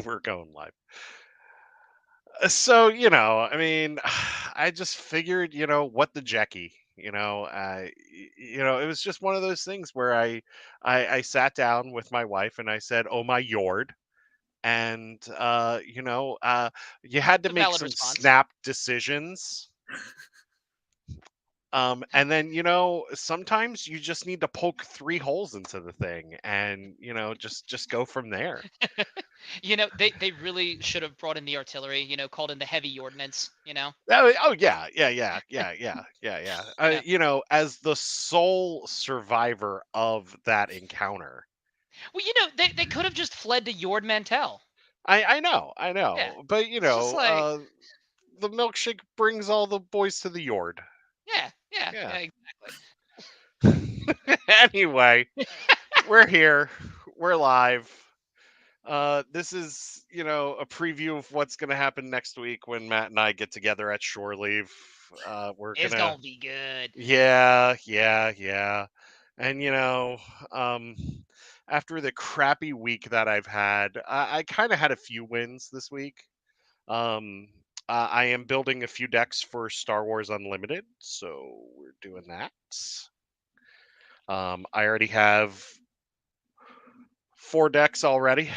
We're going live. So, I mean, I just figured, what the Jackie, it was just one of those things where I sat down with my wife and I said, "Oh my yord," and you had to It's a make valid some response. snap decisions. And then, sometimes you just need to poke three holes into the thing and, just go from there. They really should have brought in the artillery, called in the heavy ordnance. Oh yeah, yeah, yeah, yeah, yeah, yeah, yeah. You know. As the sole survivor of that encounter, Well, they could have just fled to Yord Mantell. I Yeah. know, but It's just like, the milkshake brings all the boys to the yard. yeah, yeah, Yeah. yeah, exactly. Anyway, we're here, we're live. This is, a preview of what's gonna happen next week when Matt and I get together at shore leave. We're It's gonna gonna be good. Yeah, yeah, yeah. And um after the crappy week that I've had, I kind of had a few wins this week. Um I am building a few decks for Star Wars Unlimited, so we're doing that. I already have 4 decks already.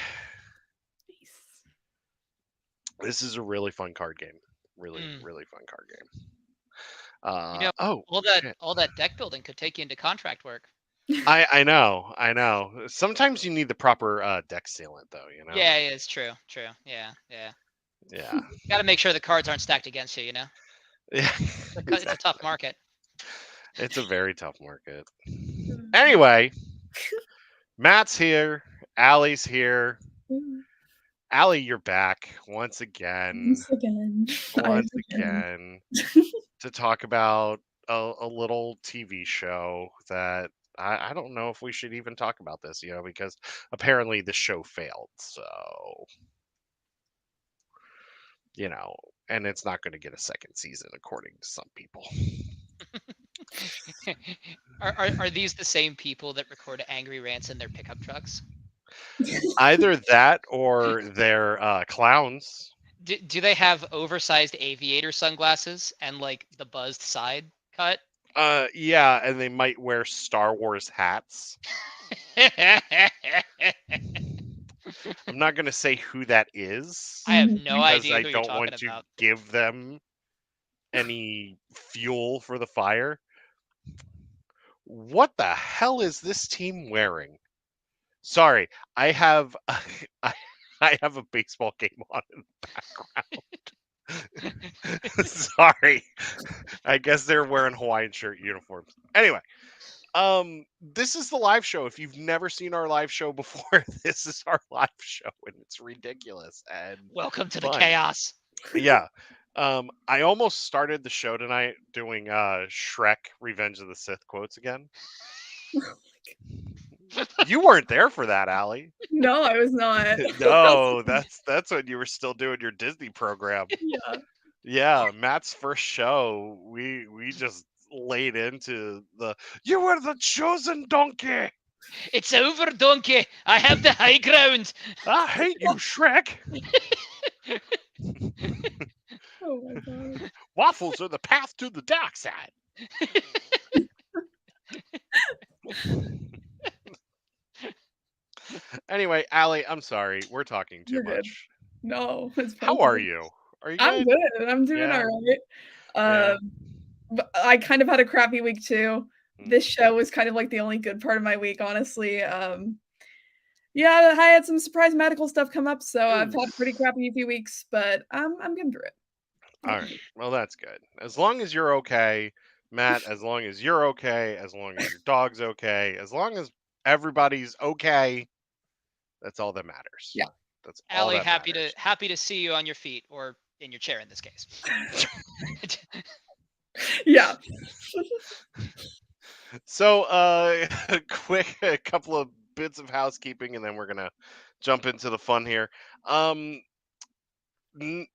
Nice. This is a really fun card game. Really, Mm. really fun card game. You know, Oh all that shit. all that deck building could take you into contract work. I know, I know. Sometimes you need the proper deck sealant though, Yeah, yeah, it's true, true. Yeah, yeah. Yeah. Got to make sure the cards aren't stacked against you. Yeah. It's a tough market. It's a very tough market. Mm. Anyway, Matt's here. Allie's here. Mm. Allie, you're back once again. Once again. I Once again. again to talk about a little TV show that I don't know if we should even talk about this, because apparently the show failed. So, you know, and it's not going to get a second season, according to some people. Are these the same people that record angry rants in their pickup trucks? Either that or they're clowns. Do they have oversized aviator sunglasses and like the buzzed side cut? Yeah, and they might wear Star Wars hats. I I'm not going to say who that is have no because idea I who you're don't talking want to about. give them any fuel for the fire. What the hell is this team wearing? Sorry, I have I, I have a baseball game on in the background. Sorry. I guess they're wearing Hawaiian shirt uniforms. Anyway, this is the live show. If you've never seen our live show before, this is our live show and it's ridiculous and Welcome to the fun. chaos. Yeah. I almost started the show tonight doing Shrek Revenge of the Sith quotes again. You weren't there for that, Allie. No, I was not. No, that's when you were still doing your Disney program. Yeah. Yeah, Matt's first show, we just laid into the "You were the chosen donkey. It's over, donkey. I have the high ground. I hate you, Shrek. Oh my god. Waffles are the path to the dark side." Anyway, Allie, I'm sorry. We're talking too You're good. much. No, it's How are perfect. you? Are you I'm good? good. I'm doing Yeah. all right. Yeah. But I kind of had a crappy week too. Mm. This show was kind of like the only good part of my week, honestly. Yeah, I had some surprise medical stuff come up, so I've had a pretty Oof. crappy few weeks, but I'm getting through it. All right. Well, that's good. As long as you're okay, Matt, as long as you're okay, as long as your dog's okay, as long as everybody's okay, that's all that matters. Yeah. That's all Allie, that matters. happy to see you on your feet or in your chair in this case. Yeah. So, a couple of bits of housekeeping, and then we're gonna jump into the fun here. Um, n-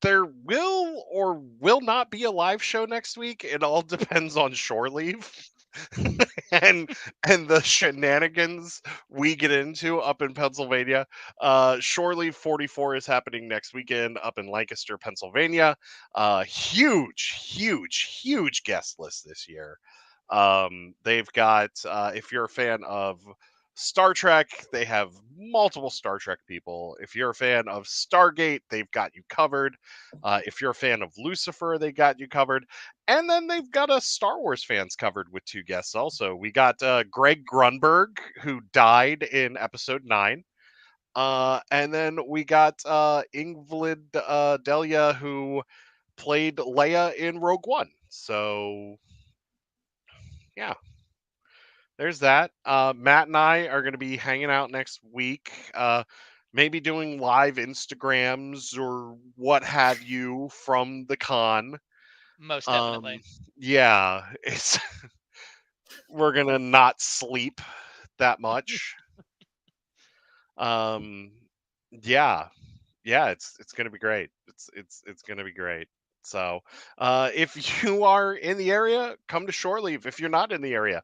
there will or will not be a live show next week. It all depends on shore leave. and the shenanigans we get into up in Pennsylvania. Shore Leave 44 is happening next weekend up in Lancaster, Pennsylvania. Huge guest list this year. They've got, if you're a fan of Star Trek, they have multiple Star Trek people. If you're a fan of Stargate, they've got you covered. If you're a fan of Lucifer, they got you covered. And then they've got us Star Wars fans covered with two guests also. We got Greg Grunberg, who died in episode 9. And then we got Ingrid Delia, who played Leia in Rogue One. So, yeah, there's that. Matt and I are going to be hanging out next week. Maybe doing live Instagrams or what have you from the con. Most definitely. Yeah, it's we're gonna not sleep that much. Um, yeah, it's gonna be great. It's gonna be great. So, if you are in the area, come to Shore Leave. If you're not in the area,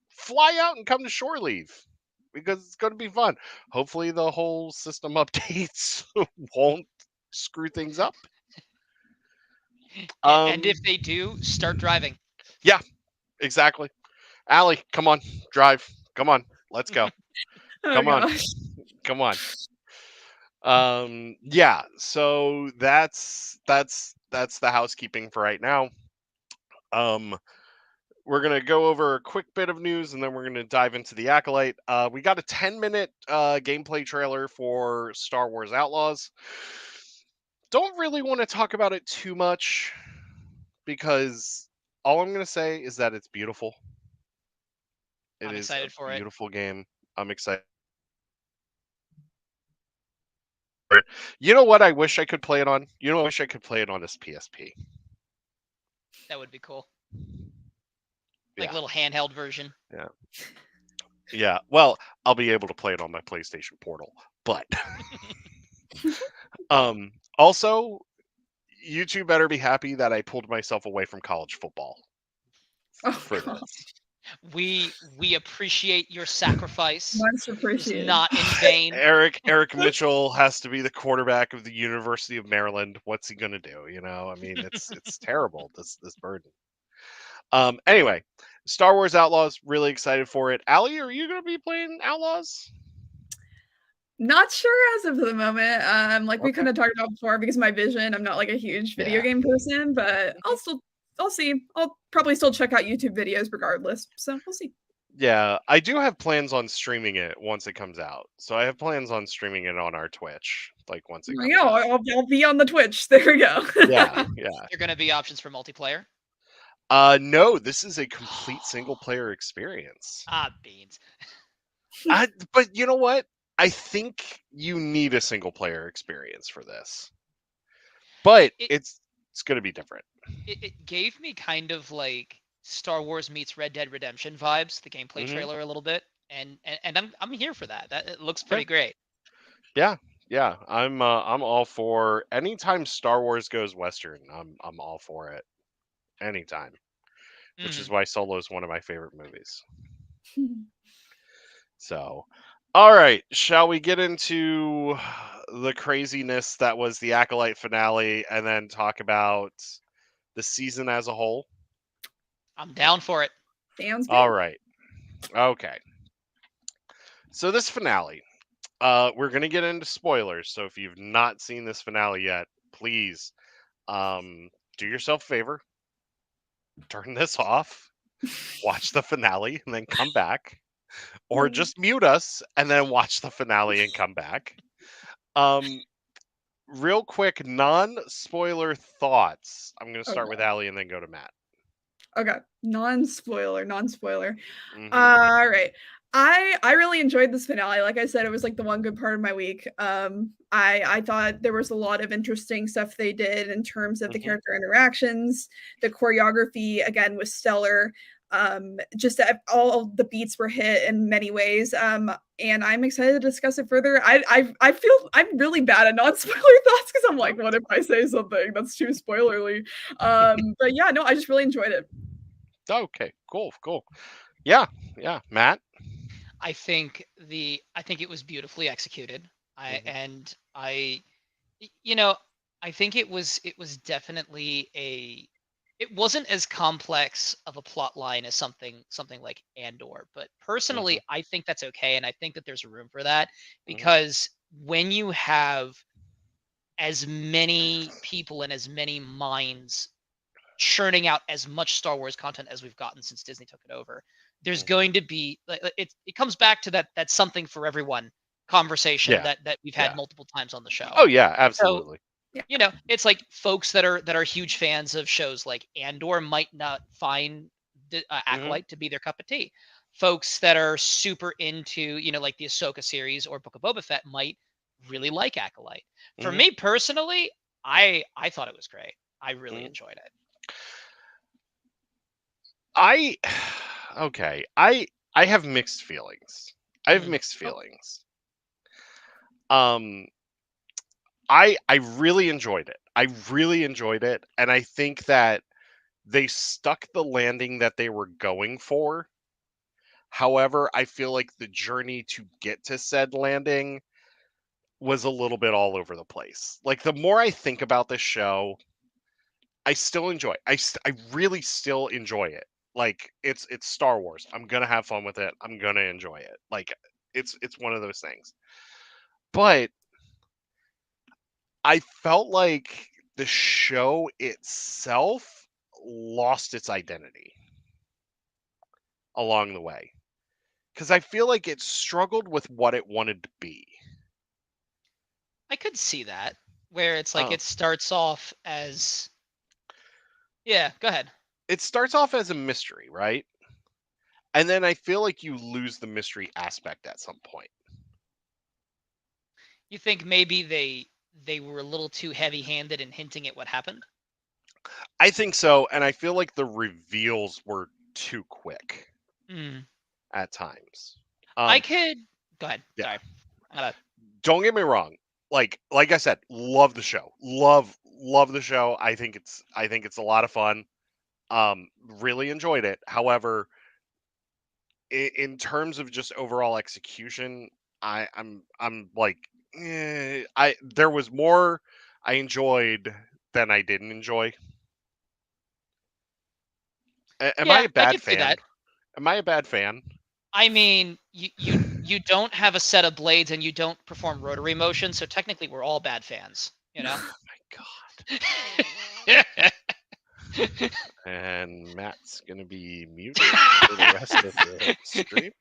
fly out and come to Shore Leave because it's going to be fun. Hopefully, the whole system updates won't screw things up. And if they do, start driving. Yeah, exactly. Allie, come on, drive. Come on, let's go. Oh Come on, gosh. come on. Yeah. So that's the housekeeping for right now. Um, we're gonna go over a quick bit of news and then we're gonna dive into the Acolyte. We got a 10-minute gameplay trailer for Star Wars Outlaws. Don't really want to talk about it too much because all I'm gonna say is that it's beautiful. It I'm is a excited for it. beautiful game. I'm excited. For it. You know what I wish I could play it on? You know what I wish I could play it on this PSP. That would be cool. Like Yeah. a little handheld version. Yeah. Yeah. Well, I'll be able to play it on my PlayStation Portal. But also you two better be happy that I pulled myself away from college football Oh for god. this. We appreciate your sacrifice. Much It's appreciated. not in vain. Eric Mitchell has to be the quarterback of the University of Maryland. What's he gonna do? You know, I mean, it's terrible. This burden. Anyway, Star Wars Outlaws. Really excited for it. Allie, are you gonna be playing Outlaws? Not sure as of the moment. Like we Okay. kind of talked about before, because my vision, I'm not like a huge video Yeah. game person, but I'll see. I'll probably still check out YouTube videos regardless. So we'll see. Yeah, I do have plans on streaming it once it comes out. So I have plans on streaming it on our Twitch, like once it There comes we go. out. I'll be on the Twitch. There we go. Yeah. Are there going to be options for multiplayer? No, this is a complete single player experience. Beans. But you know what? I think you need a single player experience for this. But it's going to be different. It gave me kind of like Star Wars meets Red Dead Redemption vibes, the gameplay trailer a little bit, and I'm here for that. That it looks pretty great. Yeah, I'm all for anytime Star Wars goes Western. I'm all for it, anytime. Which is why Solo is one of my favorite movies. So, all right, shall we get into the craziness that was the Acolyte finale, and then talk about the season as a whole? I'm down for it. Sounds good. All right. Okay. So this finale, we're gonna get into spoilers. So if you've not seen this finale yet, please, do yourself a favor, turn this off, watch the finale, and then come back, or just mute us and then watch the finale and come back. Real quick, non-spoiler thoughts. I'm gonna start with Allie and then go to Matt. Okay. Non-spoiler. All right. I really enjoyed this finale. Like I said, it was like the one good part of my week. I thought there was a lot of interesting stuff they did in terms of the character interactions. The choreography again was stellar. Just all the beats were hit in many ways. And I'm excited to discuss it further. I feel I'm really bad at non-spoiler thoughts because I'm like, what if I say something that's too spoilerly? But yeah, no, I just really enjoyed it. Okay, cool. Yeah, Matt. I think it was beautifully executed. I Mhm, and I you know, I think it was definitely a it wasn't as complex of a plot line as something like Andor, but personally mhm, I think that's okay and I think that there's room for that mhm, because when you have as many people and as many minds churning out as much Star Wars content as we've gotten since Disney took it over, there's mhm. going to be it comes back to that something for everyone conversation Yeah, that we've had yeah. multiple times on the show. Oh yeah, So absolutely. Yeah. it's like folks that are huge fans of shows like Andor might not find the Mhm, Acolyte to be their cup of tea. Folks that are super into like the Ahsoka series or Book of Boba Fett might really like Acolyte. For mhm, me personally, I thought it was great. I really mhm. enjoyed it. I okay. I have mixed feelings. I have Mhm. mixed feelings. Um, I really enjoyed it. I really enjoyed it, and I think that they stuck the landing that they were going for. However, I feel like the journey to get to said landing was a little bit all over the place. Like the more I think about this show, I still enjoy it. I really still enjoy it. Like it's Star Wars. I'm gonna have fun with it. I'm gonna enjoy it. Like it's one of those things. But I felt like the show itself lost its identity along the way because I feel like it struggled with what it wanted to be. I could see that where it's like Uh, it starts off as yeah, go ahead. it starts off as a mystery, right? And then I feel like you lose the mystery aspect at some point. You think maybe they were a little too heavy-handed in hinting at what happened? I think so, and I feel like the reveals were too quick Mm. at times. I Um, could go ahead. yeah, Sorry. I'm gonna don't get me wrong. Like I said, love the show. Love the show. I think it's a lot of fun. Really enjoyed it. However, in terms of just overall execution, I'm like, I there was more I enjoyed than I didn't enjoy. Am I Yeah, a I bad could see fan? that. Am I a bad fan? I mean, you don't have a set of blades and you don't perform rotary motion, so technically we're all bad fans, you know? Oh my god. And Matt's gonna be muted for the rest of the stream.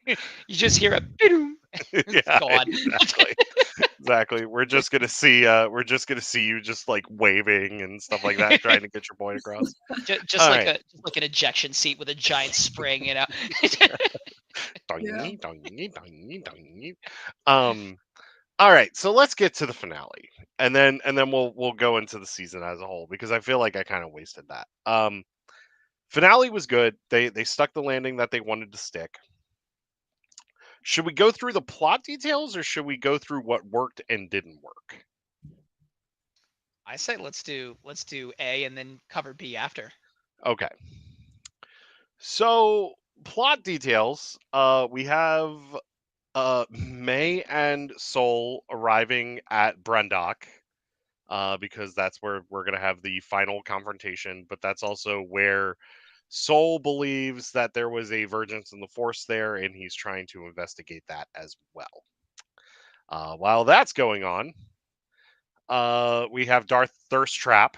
You just hear a "Bidoo." It's Yeah, gone. exactly. Exactly. We're just gonna see you just like waving and stuff like that, trying to get your point across. Just All like right. an ejection seat with a giant spring, you know. Yeah. Doingy, doingy, doingy, doingy. Um, all right, so let's get to the finale. And then we'll go into the season as a whole because I feel like I kind of wasted that. Finale was good. They stuck the landing that they wanted to stick. Should we go through the plot details or should we go through what worked and didn't work? I say let's do A and then cover B after. Okay. So, plot details. We have May and Soul arriving at Brendok because that's where we're going to have the final confrontation, but that's also where Soul believes that there was a vergence in the Force there, and he's trying to investigate that as well. While that's going on, we have Darth Thirsttrap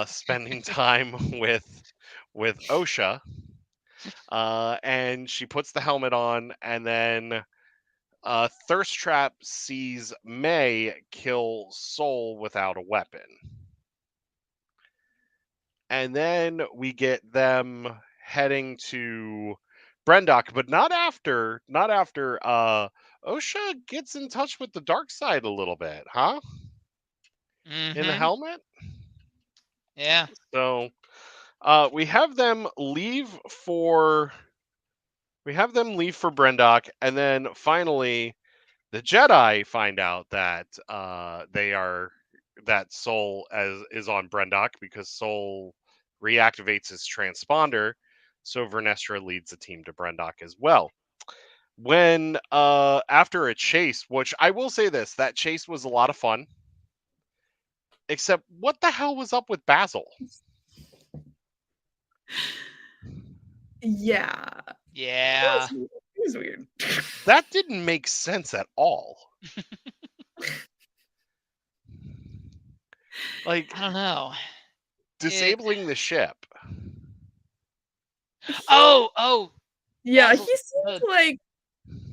spending time with Osha, and she puts the helmet on, and then Thirsttrap sees May kill Soul without a weapon. And then we get them heading to Brendok, but not after Osha gets in touch with the dark side a little bit, huh? In the Mm-hmm. helmet. Yeah. So we have them leave for Brendok, and then finally the Jedi find out that that Soul is on Brendok because Soul reactivates his transponder, so Vernestra leads the team to Brendok as well. When after a chase, which I will say this, that chase was a lot of fun. Except, what the hell was up with Basil? Yeah. Yeah. It was weird. That didn't make sense at all. Like, I don't know. disabling the ship. Oh. Yeah, Basil's he seemed like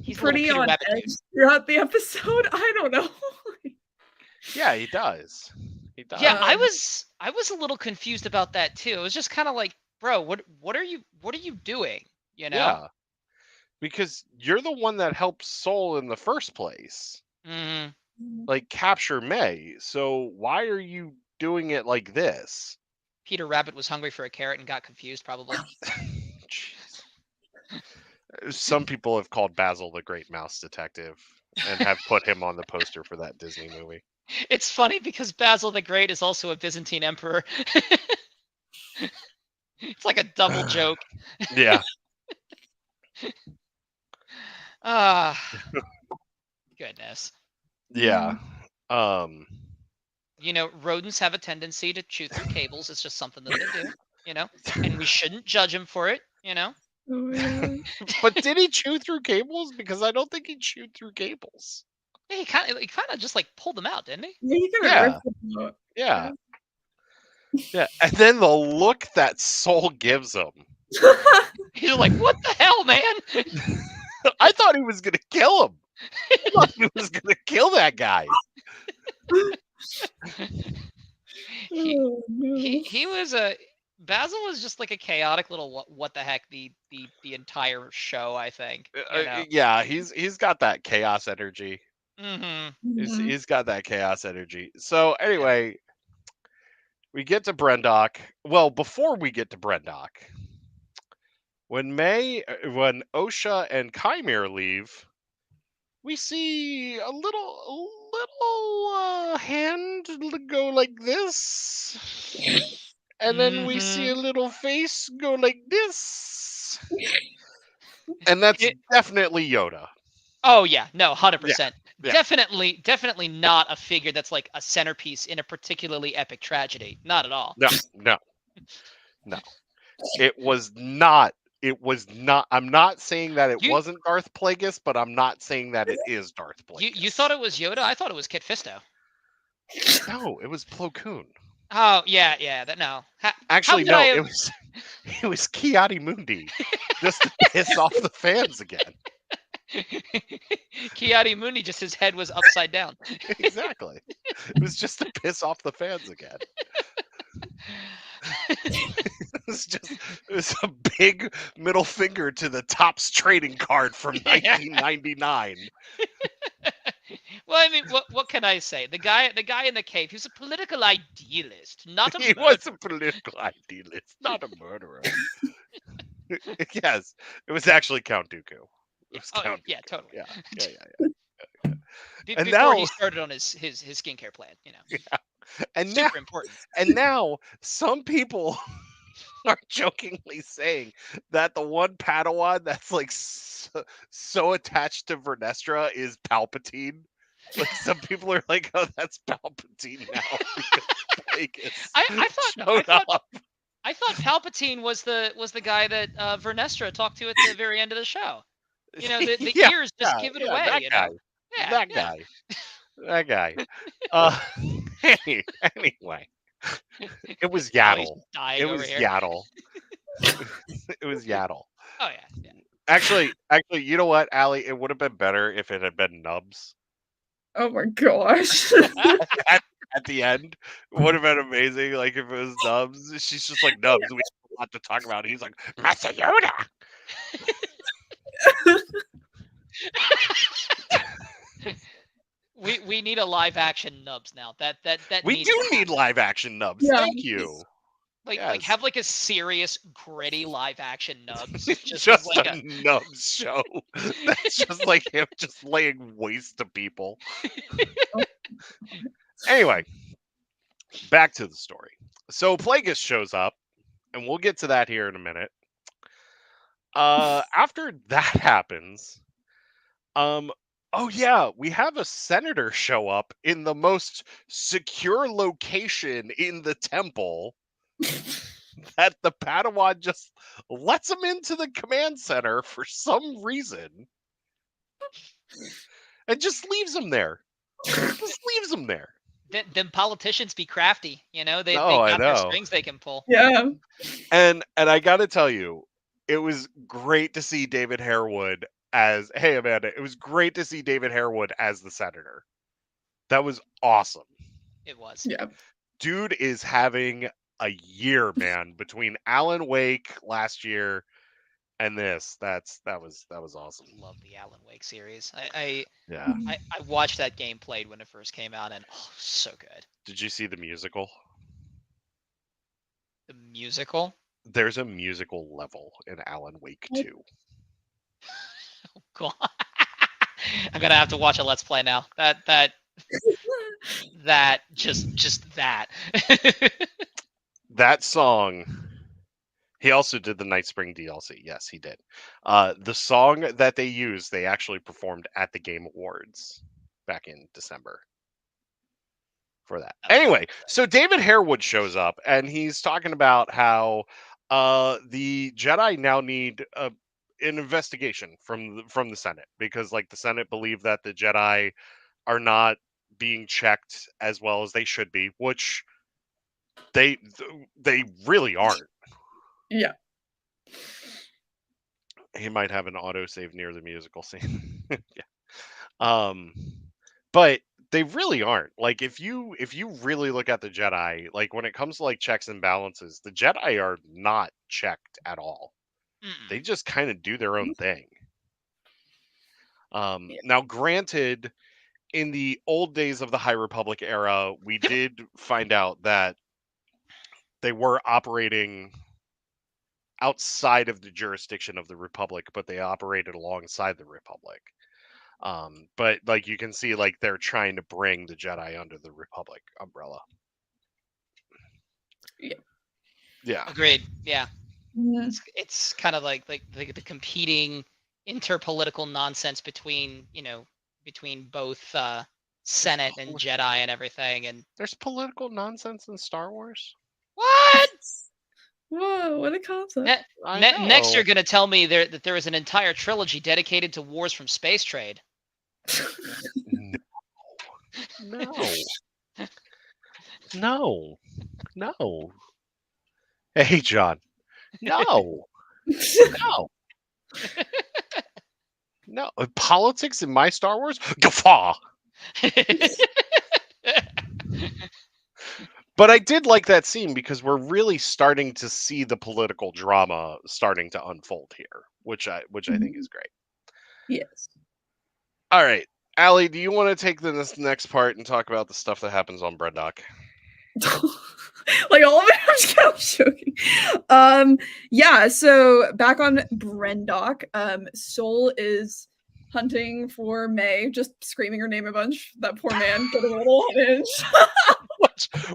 he's a little pretty Peter on Rabbit edge dude. throughout the episode. I don't know. Yeah, he does. He does. Yeah, I was a little confused about that too. It was just kind of like, bro, what are you doing? You know? Yeah. Because you're the one that helped Soul in the first place. Mhm. Like, capture May. So why are you doing it like this? Peter Rabbit was hungry for a carrot and got confused, probably. Jeez. Some people have called Basil the Great Mouse Detective and have put him on the poster for that Disney movie. It's funny because Basil the Great is also a Byzantine emperor. It's like a double joke. Yeah. Ah, goodness. Yeah. You know, rodents have a tendency to chew through cables. It's just something that they do, you know, and we shouldn't judge him for it, you know. Oh yeah. But did he chew through cables? Because I don't think he chewed through cables. Yeah, he kind of just like pulled them out, didn't he? Yeah, he kind of Yeah. ripped them out. Yeah. Yeah. And then the look that Soul gives him. He's like, "What the hell, man?" I thought he was gonna kill him. I thought he was gonna kill that guy. Oh, no. He was Basil was just like a chaotic little what the heck the entire show, I think. You know? Yeah, he's got that chaos energy. Mm-hmm. He's got that chaos energy. So anyway, we get to Brendok. Well, before we get to Brendok, when Osha and Chimere leave, we see a little hand go like this, and then we see a little face go like this, and that's definitely Yoda. Oh yeah, no, 100%. Yeah. Definitely not a figure that's like a centerpiece in a particularly epic tragedy. Not at all. No. It was not. I'm not saying that it wasn't Darth Plagueis, but I'm not saying that it is Darth Plagueis. You thought it was Yoda? I thought it was Kit Fisto. No, it was Plo Koon. Oh yeah. That no. Actually, no, it was Kiadi Mundi, just to piss off the fans again. Kiadi Mundi, just his head was upside down. Exactly. It was just to piss off the fans again. It was a big middle finger to the Topps trading card from 1999. Well, I mean, what can I say? The guy in the cave, he was a political idealist, not a He was a political idealist, not a murderer. Yes, it was actually Count Dooku. Yeah, totally. Yeah. And before he started on his skincare plan, you know. Yeah. And super important. And now some people are jokingly saying that the one Padawan that's like so attached to Vernestra is Palpatine. Like, some people are like, "Oh, that's Palpatine now." I thought Palpatine was the guy that Vernestra talked to at the very end of the show. You know, the ears just give it away. That you guy. know? That guy. Anyway, it was Yaddle. It was Yaddle. It was Yaddle. Oh yeah. Actually, you know what, Allie? It would have been better if it had been Nubs. Oh my gosh. At the end, it would have been amazing. Like, if it was Nubs, she's just like, "Nubs, we have a lot to talk about." He's like, "Master Yoda." We need a live action Nubs now. That we do need live action Nubs. Yeah. Thank you. Like have like a serious gritty live action Nubs. Just like a Nubs show. That's just like him just laying waste to people. Anyway, back to the story. So Plagueis shows up and we'll get to that here in a minute. After that happens, oh yeah, we have a senator show up in the most secure location in the temple that the Padawan just lets him into the command center for some reason and just leaves him there. Just leaves him there. Them politicians be crafty, you know. They No, I got their know. strings they can pull. Yeah. And I got to tell you, it was great to see David Harewood as, hey Amanda, it was great to see David Harewood as the senator. That was awesome. It was. Yeah. Dude is having a year, man, between Alan Wake last year and this. That was awesome. Love the Alan Wake series. I Yeah. watched that game played when it first came out, and so good. Did you see the musical? The musical? There's a musical level in Alan Wake 2. Oh god. I'm gonna have to watch a Let's Play now. That just that. That song. He also did the Night Spring DLC. Yes, he did. The song that they used, they actually performed at the Game Awards back in December for that. Anyway, so David Harewood shows up and he's talking about how the Jedi now need an investigation from the Senate because, like, the Senate believe that the Jedi are not being checked as well as they should be, which they really aren't. Yeah. He might have an autosave near the musical scene. Yeah. But they really aren't. Like, if you really look at the Jedi, like when it comes to like checks and balances, the Jedi are not checked at all. They just kind of do their own thing. Now granted, in the old days of the High Republic era, we did find out that they were operating outside of the jurisdiction of the Republic, but they operated alongside the Republic. But like you can see, like they're trying to bring the Jedi under the Republic umbrella. Yeah. Agreed. Yeah. Yeah. It's kind of like the competing interpolitical nonsense between both Senate and Jedi and everything. And there's political nonsense in Star Wars. What? Whoa, what a concept. Next you're gonna tell me that there is an entire trilogy dedicated to wars from space trade. No. Hey, John. No. No. Politics in my Star Wars? Guffaw. But I did like that scene because we're really starting to see the political drama starting to unfold here, which I think is great. Yes. All right. Allie, do you want to take this next part and talk about the stuff that happens on Breaddock? Like all of it, I'm joking. Yeah, so back on Brendock, Sol is hunting for May, just screaming her name a bunch. That poor man getting a little unhinged.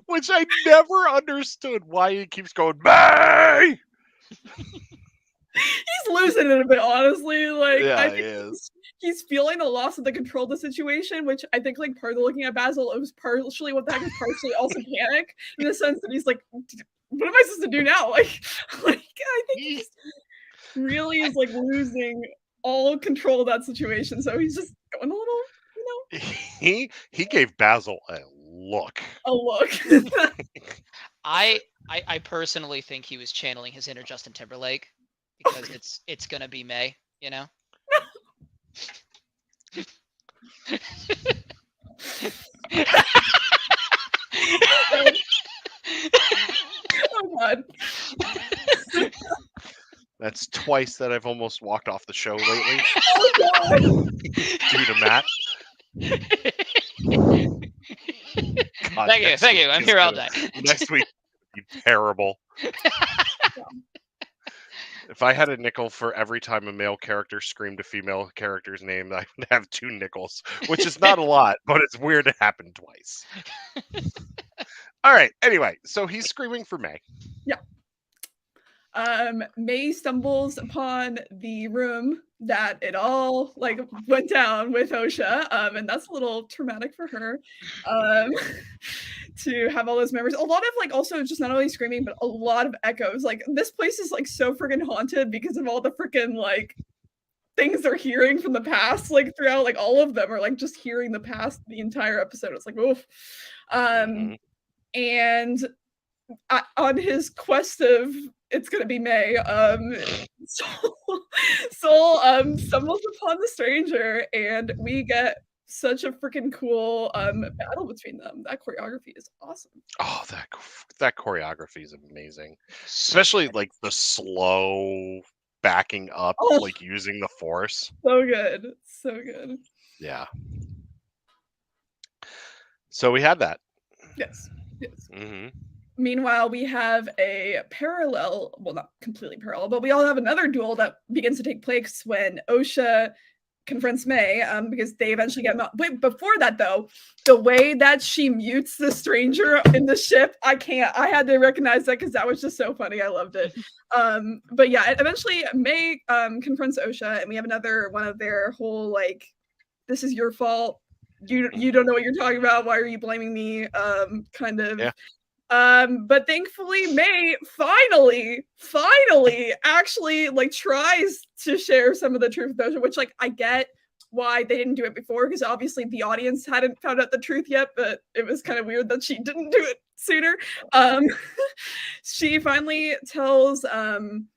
which I never understood why he keeps going, May! He's losing it a bit, honestly. Like, yeah, I think he's feeling the loss of the control of the situation, which I think, like, part of looking at Basil, it was partially what the heck is partially also panic, in the sense that he's like, what am I supposed to do now? Like I think he just really is like losing all control of that situation. So he's just going a little, you know. He gave Basil a look. A look. I personally think he was channeling his inner Justin Timberlake because it's gonna be May, you know. Oh god. That's twice that I've almost walked off the show lately. Oh god. Due to Matt. God, thank you. I'm here all day. Next week be terrible. If I had a nickel for every time a male character screamed a female character's name, I would have 2 nickels, which is not a lot, but it's weird it happened twice. All right. Anyway, so he's screaming for May. Yeah. May stumbles upon the room that it all like went down with Osha, and that's a little traumatic for her. To have all those memories, a lot of like also just not only screaming but a lot of echoes. Like this place is like so freaking haunted because of all the freaking like things they're hearing from the past, like throughout, like all of them are like just hearing the past the entire episode. It's like oof. And on his quest of it's gonna be May, Soul stumbles upon the stranger, and we get such a freaking cool battle between them. That choreography is awesome. Oh, that choreography is amazing, especially like the slow backing up, like using the force. So good, so good. Yeah. So we had that. Yes. Mm-hmm. Meanwhile, we have a parallel, well, not completely parallel, but we all have another duel that begins to take place when Osha confronts May, because they eventually get wait, before that though, the way that she mutes the stranger in the ship, I had to recognize that because that was just so funny. I loved it. But yeah, eventually May confronts Osha, and we have another one of their whole like, this is your fault. You don't know what you're talking about. Why are you blaming me? Kind of. Yeah. But thankfully May finally actually like tries to share some of the truth with Osha, which like I get why they didn't do it before, because obviously the audience hadn't found out the truth yet, but it was kind of weird that she didn't do it sooner. She finally tells Osha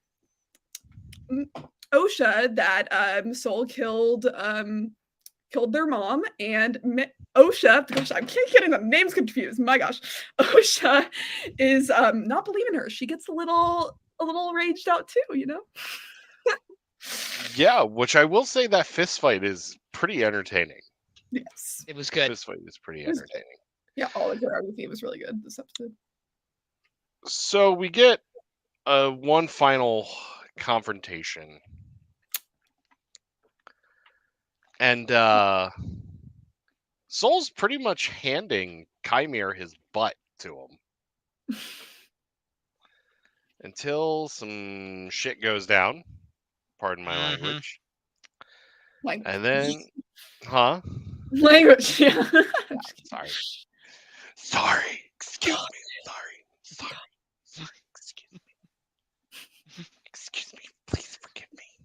that Soul killed their mom, and Osha, gosh, I'm getting the names confused. My gosh, Osha is not believing her. She gets a little raged out too, you know. Yeah, which I will say that fist fight is pretty entertaining. Yes, it was good. Fist fight is pretty entertaining. Yeah, all the choreography was really good this episode. So we get one final confrontation. And Soul's pretty much handing Chimere his butt to him. Until some shit goes down. Pardon my language. And then, huh? Language, yeah. Sorry. Sorry. Excuse me. Sorry. Excuse me. Excuse me. Please forgive me.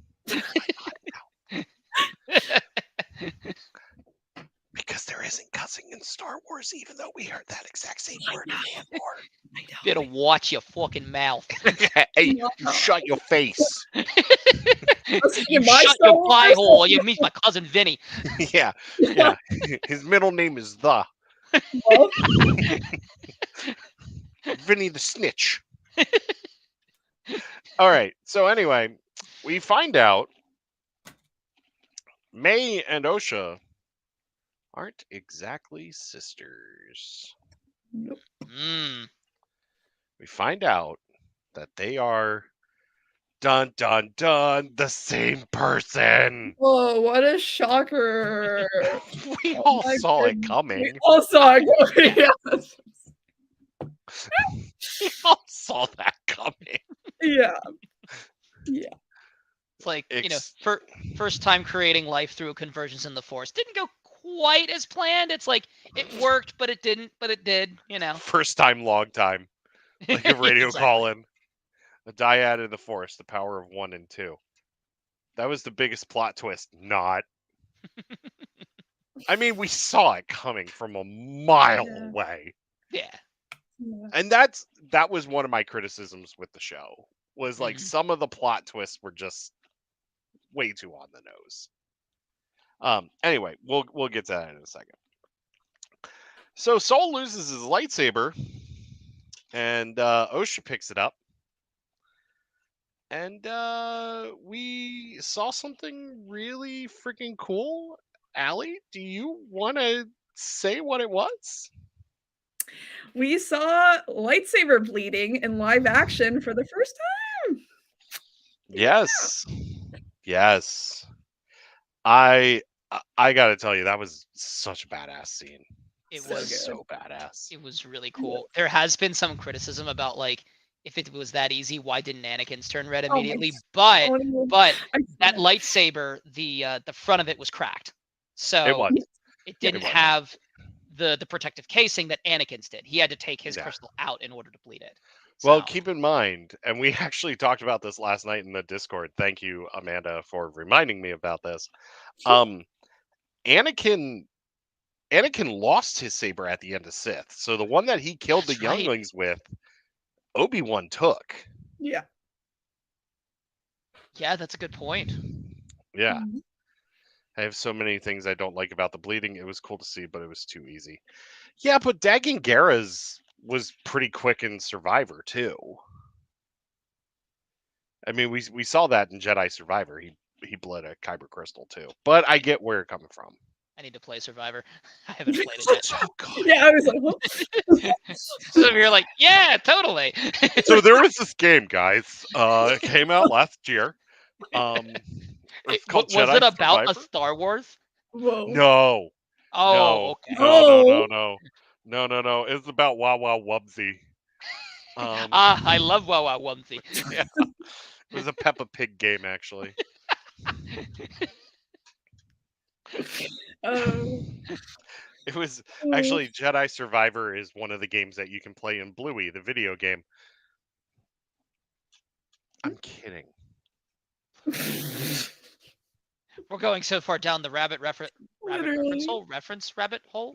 Because there isn't cussing in Star Wars, even though we heard that exact same word in Andor. Better watch your fucking mouth. Hey, you shut your face. You shut your pie hole. You meet my cousin Vinny. Yeah. His middle name is The. Vinny the Snitch. All right. So anyway, we find out May and Osha aren't exactly sisters. Nope. We find out that they are dun dun dun the same person. Whoa, what a shocker. We all saw it coming. We all saw it coming. We all saw that coming. Yeah. It's like, first time creating life through a convergence in the Force. Didn't go quite as planned. It's like, it worked, but it didn't, but it did, First time, long time. Like a radio call-in. A dyad in the Force, the power of 1 and 2. That was the biggest plot twist. Not. I mean, we saw it coming from a mile away. Yeah. And that was one of my criticisms with the show. Was like some of the plot twists were just way too on the nose. Anyway, we'll get to that in a second. So Soul loses his lightsaber, and Osha picks it up. And we saw something really freaking cool. Allie, do you want to say what it was? We saw lightsaber bleeding in live action for the first time. Yes. I gotta tell you, that was such a badass scene. It was so badass. It was really cool. There has been some criticism about like if it was that easy, why didn't Anakin's turn red Oh my immediately? God. But I that can't. lightsaber, the front of it was cracked, so It was. it Yeah, didn't it was. have the protective casing that Anakin's did. He had to take his Yeah. crystal out in order to bleed it. Well, So, keep in mind, and we actually talked about this last night in the Discord. Thank you, Amanda, for reminding me about this. Anakin lost his saber at the end of Sith. So the one that he killed That's the right. younglings with, Obi-Wan took. Yeah. Yeah, that's a good point. Yeah. Mhm. I have so many things I don't like about the bleeding. It was cool to see, but it was too easy. Yeah, but Dagan Gera's was pretty quick in Survivor too. I mean, we saw that in Jedi Survivor. He bled a kyber crystal too. But I get where you're coming from. I need to play Survivor. I haven't played it yet. So good. Yeah, I was like, huh? So you're like, yeah, totally. So there was this game, guys. It came out last year. It's called Was Jedi it about Survivor. a Star Wars? Whoa. No, Oh, no, okay. no. It's about Wow Wow Wubsy. I love Wow Wow Onesie. Yeah, it was a Peppa Pig game, actually. Oh. It was actually Jedi Survivor is one of the games that you can play in Bluey, the video game. I'm kidding. We're going so far down the rabbit reference Literally. hole. Reference rabbit hole.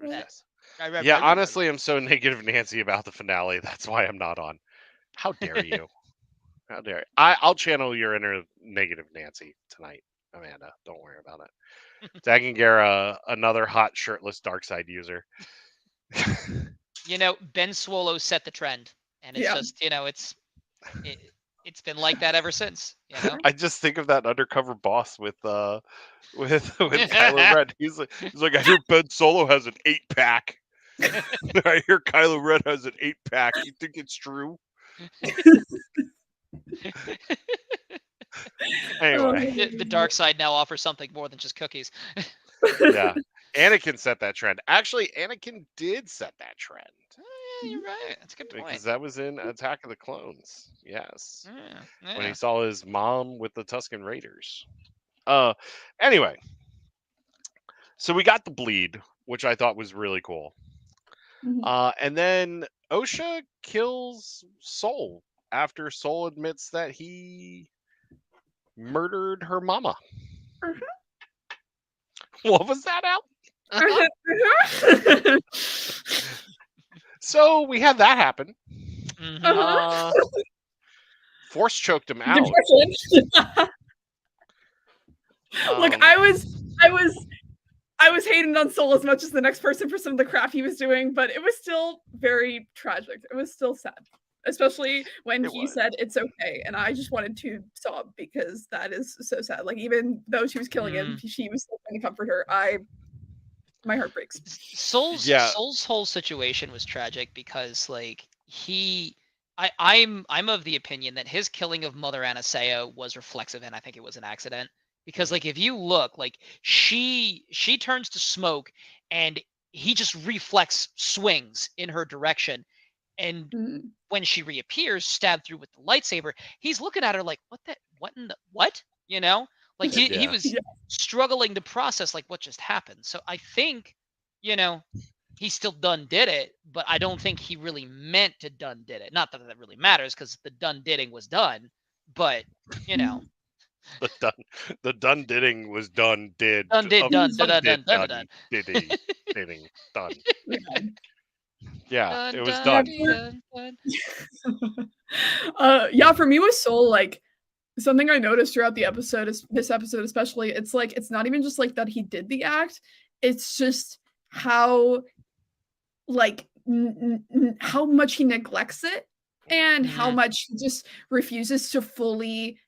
Yes. Yeah, Yeah, honestly, I'm so negative Nancy about the finale. That's why I'm not on. How dare you? How dare you? I'll channel your inner negative Nancy tonight, Amanda. Don't worry about it. Dagan Gera, another hot shirtless dark side user. You know, Ben Swallow set the trend, and it's Yeah. just, you know, it's been like that ever since. You know. I just think of that undercover boss with Kylo Ren. He's like, I hear Ben Solo has an 8-pack. I hear Kylo Ren has an 8-pack. You think it's true? Anyway, The dark side now offers something more than just cookies. yeah. Anakin set that trend. Actually, Anakin did set that trend. Oh, yeah, you're right. That's a good point. Because that was in Attack of the Clones. Yes. Yeah. When he saw his mom with the Tusken Raiders. Anyway. So we got the bleed, which I thought was really cool. Mhm. And then Osha kills Sol after Sol admits that he murdered her mama. Mhm. What was that, Al? So we had that happen. Mhm. Force choked him out. Look, I was hating on Soul as much as the next person for some of the crap he was doing, but it was still very tragic. It was still sad, especially when he said it's okay, and I just wanted to sob because that is so sad. Like even though she was killing him, she was still trying to comfort her. My heart breaks. Soul's whole situation was tragic because like I'm of the opinion that his killing of Mother Anasea was reflexive, and I think it was an accident. Because like if you look, like she turns to smoke and he just reflex swings in her direction, and when she reappears, stabbed through with the lightsaber, he's looking at her like, what in the what? You know? Like he was struggling to process like what just happened. So I think, you know, he still done did it, but I don't think he really meant to done did it. Not that that really matters because the done didding was done, but you know. The done didding was done did. Didding done. Yeah, it was done. Yeah, for me with Soul, like something I noticed throughout the episode is this episode especially, it's like it's not even just like that he did the act, it's just how like how much he neglects it and how much he just refuses to fully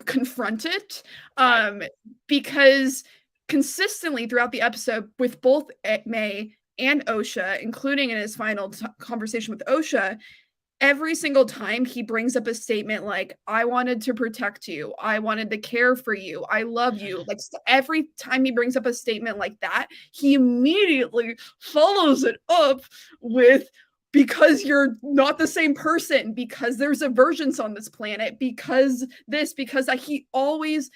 confront it, because consistently throughout the episode with both May and Osha, including in his final conversation with Osha, every single time he brings up a statement like, I wanted to protect you, I wanted to care for you, I love you. Like every time he brings up a statement like that, he immediately follows it up with, because you're not the same person, because there's aversions on this planet, because this, because that. He always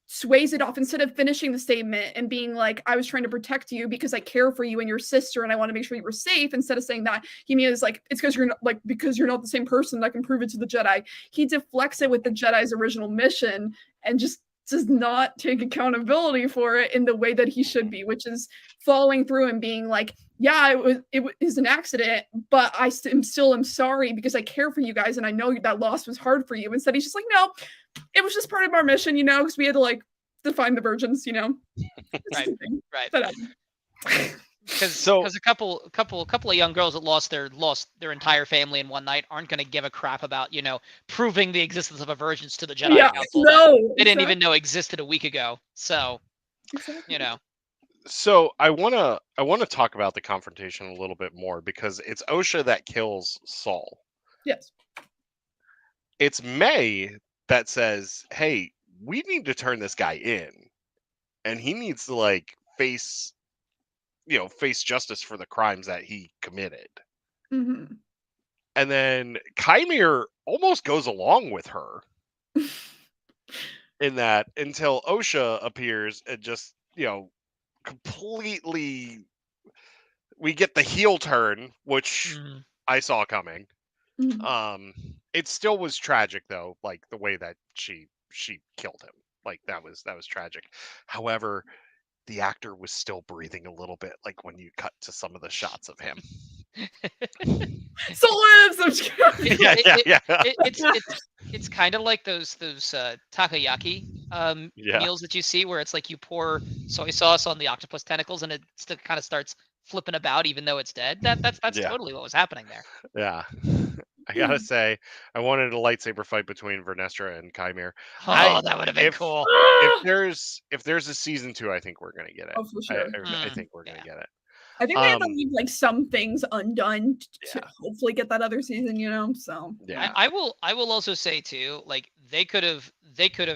sways it off instead of finishing the statement and being like, I was trying to protect you because I care for you and your sister and I want to make sure you were safe. Instead of saying that, he means like, it's because you're not like, because you're not the same person. I can prove it to the Jedi. He deflects it with the Jedi's original mission and just does not take accountability for it in the way that he should be, which is following through and being like, yeah, it was an accident, but I still am sorry because I care for you guys and I know that loss was hard for you. Instead, he's just like, no, it was just part of our mission, because we had to like define the virgins, Right. Because a couple of young girls that lost their entire family in one night aren't going to give a crap about proving the existence of aversions to the Jedi Council that they didn't even know existed a week ago. So So I wanna talk about the confrontation a little bit more because it's Osha that kills Saul. Yes. It's May that says, "Hey, we need to turn this guy in, and he needs to like face justice for the crimes that he committed." Mm-hmm. And then Kymir almost goes along with her in that until Osha appears and just completely we get the heel turn, which I saw coming. Mm-hmm. It still was tragic though, like the way that she killed him. Like that was tragic. However, the actor was still breathing a little bit, like when you cut to some of the shots of him. So lives. It's kind of like those takoyaki meals that you see where it's like you pour soy sauce on the octopus tentacles and it still kind of starts flipping about even though it's dead. That's totally what was happening there. Yeah. I gotta say, I wanted a lightsaber fight between Vernestra and Kymir. That would have been cool. If there's a season 2, I think we're gonna get it. Oh, for sure. I think we're gonna get it. I think they have to leave like some things undone to hopefully get that other season, So yeah. I will also say too, like they could have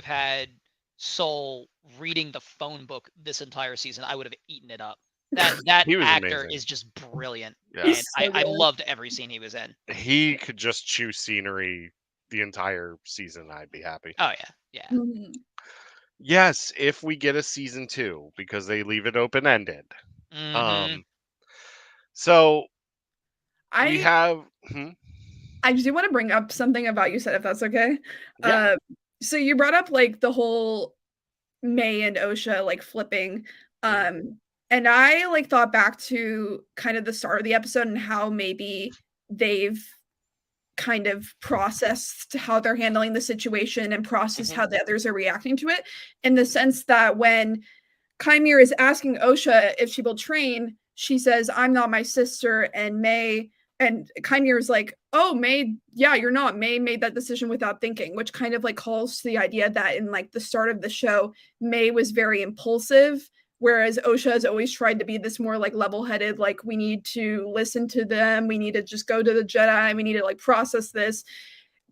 had Soul reading the phone book this entire season. I would have eaten it up. That actor is just brilliant. Yeah. And I loved every scene he was in. He could just chew scenery the entire season. I'd be happy. Oh yeah. Mm-hmm. Yes, if we get a season 2, because they leave it open-ended. Mm-hmm. So we have. I do want to bring up something about you said, if that's okay. Yeah. So you brought up like the whole May and Osha like flipping. And I like thought back to kind of the start of the episode and how maybe they've kind of processed how they're handling the situation and processed how the others are reacting to it, in the sense that when Kymir is asking Osha if she will train, she says, "I'm not my sister," and Kymir is like, "Oh, May, yeah, you're not." May made that decision without thinking, which kind of like calls to the idea that in like the start of the show, May was very impulsive, whereas Osha has always tried to be this more like level-headed, like we need to listen to them, we need to just go to the Jedi, we need to like process this.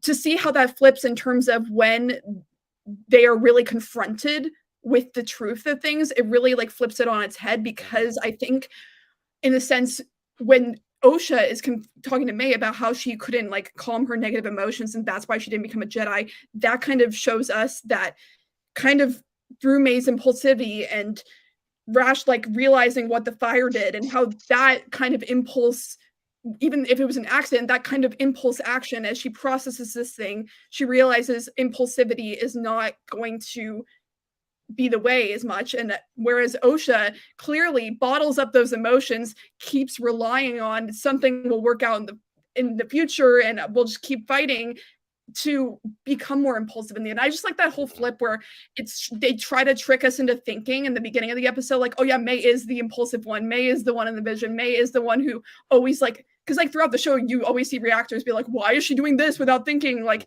To see how that flips in terms of when they are really confronted with the truth of things, it really like flips it on its head, because I think in a sense when Osha is talking to May about how she couldn't like calm her negative emotions and that's why she didn't become a Jedi, that kind of shows us that kind of through May's impulsivity and rash like realizing what the fire did and how that kind of impulse, even if it was an accident, that kind of impulse action, as she processes this thing, she realizes impulsivity is not going to be the way as much. And whereas Osha clearly bottles up those emotions, keeps relying on something will work out in the future and we'll just keep fighting to become more impulsive in the end. I just like that whole flip where they try to trick us into thinking in the beginning of the episode, like, oh yeah, May is the impulsive one. May is the one in the vision. May is the one who always like, because like throughout the show, you always see reactors be like, why is she doing this without thinking? Like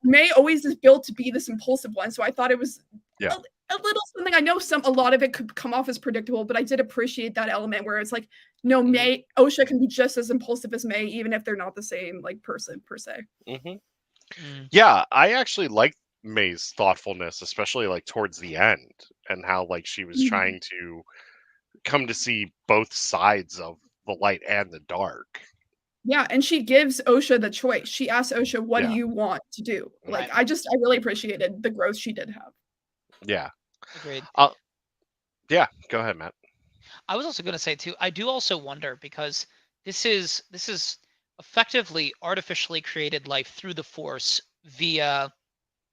May always is built to be this impulsive one. So I thought it was a little something. I know a lot of it could come off as predictable, but I did appreciate that element where it's like, no, May, Osha can be just as impulsive as May, even if they're not the same like person per se. Yeah, I actually liked May's thoughtfulness, especially like towards the end, and how like she was trying to come to see both sides of the light and the dark. Yeah, and she gives Osha the choice. She asks Osha, "What do Yeah. you want to do?" Like, Right. I really appreciated the growth she did have. Yeah. Agreed. Yeah. Go ahead, Matt. I was also going to say too, I do also wonder because this is effectively artificially created life through the Force via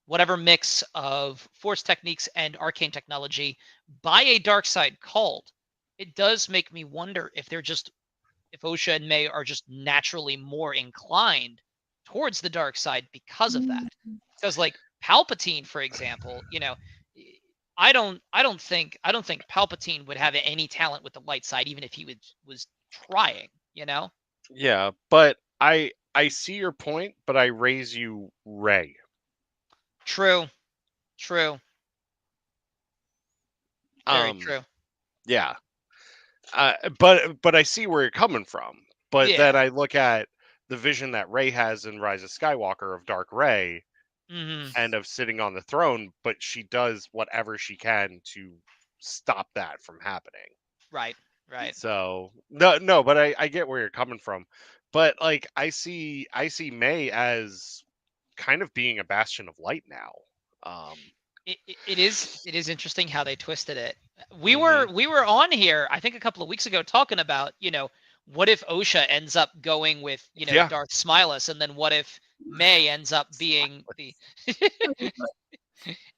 whatever mix of Force techniques and arcane technology by a dark side cult. It does make me wonder if Osha and May are just naturally more inclined towards the dark side because of that. Because like Palpatine, for example, I don't think Palpatine would have any talent with the light side, even if he was trying. Yeah, but I see your point, but I raise you Ray. True, true, very Um, true. yeah. But I see where you're coming from. But then Yeah. I look at the vision that Ray has in Rise of Skywalker of Dark Ray Hmm. and of sitting on the throne, but she does whatever she can to stop that from happening. Right, right. So no, but I get where you're coming from. But like I see May as kind of being a bastion of light now. Um, It is interesting how they twisted it. We were mhm. we were on here, I think a couple of weeks ago, talking about what if Osha ends up going with Yeah. Darth Smilus, and then what if May ends up being the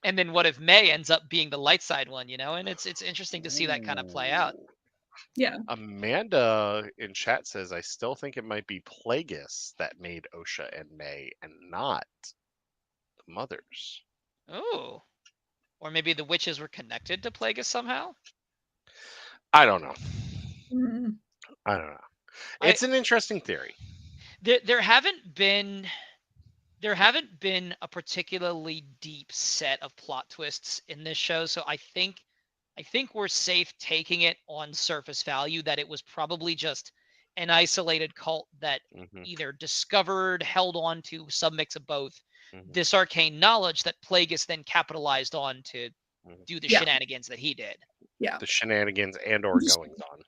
and then what if May ends up being the light side one, and it's interesting to see that kind of play out. Ooh. Yeah. Amanda in chat says, I still think it might be Plagueis that made Osha and May and not the mothers. Oh, or maybe the witches were connected to Plagueis somehow. I don't know. Mhm. I don't know. I It's an interesting theory. there haven't been a particularly deep set of plot twists in this show, so I think we're safe taking it on surface value that it was probably just an isolated cult that Hmm. either discovered, held on to some mix of both Hmm. this arcane knowledge that Plagueis then capitalized on to Hmm. do the Yeah. shenanigans that he did. Yeah. The shenanigans and or goings on.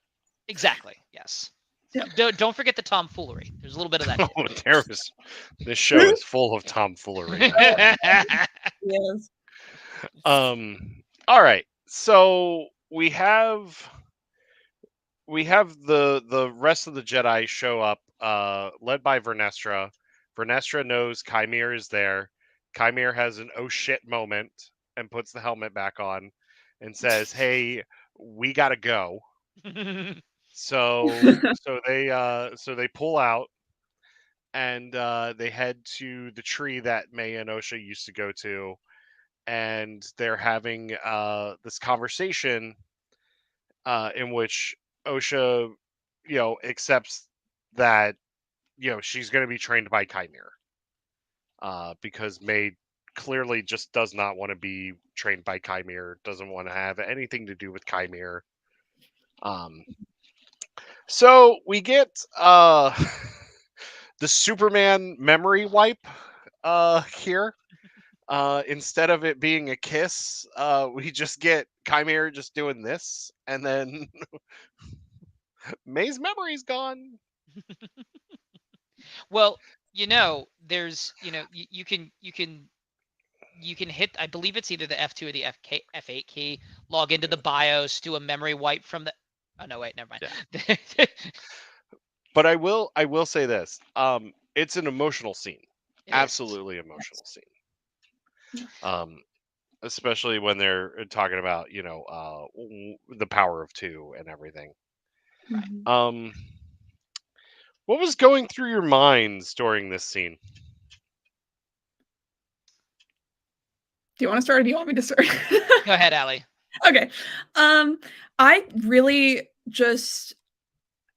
Exactly. Yes. Yeah. Don't forget the tomfoolery. There's a little bit of that Oh, there was. This show is full of tomfoolery. Yes. All right. So we have the rest of the Jedi show up, led by Vernestra. Vernestra knows Chimere is there. Chimere has an oh shit moment and puts the helmet back on and says, "Hey, we gotta go." So they pull out and they head to the tree that May and Osha used to go to, and they're having this conversation in which Osha, accepts that she's going to be trained by Chimere, because May clearly just does not want to be trained by Chimere, doesn't want to have anything to do with Chimere. Um, so we get the Superman memory wipe here. Instead of it being a kiss, we just get Chimere just doing this, and then May's memory's gone. Well, there's you can hit, I believe it's either the F2 or the F8 key, log into the BIOS, do a memory wipe from the oh no, wait, never mind. But I will say this. It's an emotional scene. It is. Absolutely emotional scene. Um, especially when they're talking about, the power of two and everything. Right. Mhm. Um, what was going through your minds during this scene? Do you want to start or do you want me to start? Go ahead, Allie. Okay. I really just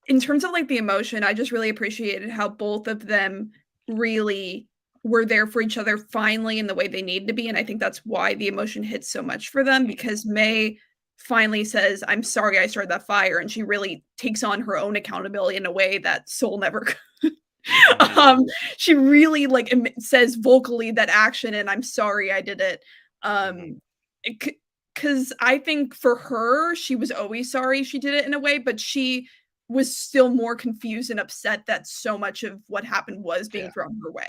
in terms of like the emotion, I just really appreciated how both of them really were there for each other finally in the way they needed to be. And I think that's why the emotion hits so much for them because May finally says, I'm sorry I started that fire. And she really takes on her own accountability in a way that Soul never could. Mhm. um, she really like says vocally that action and I'm sorry I did it. Mhm. Because I think for her, she was always sorry she did it in a way, but she was still more confused and upset that so much of what happened was being Yeah. thrown her way.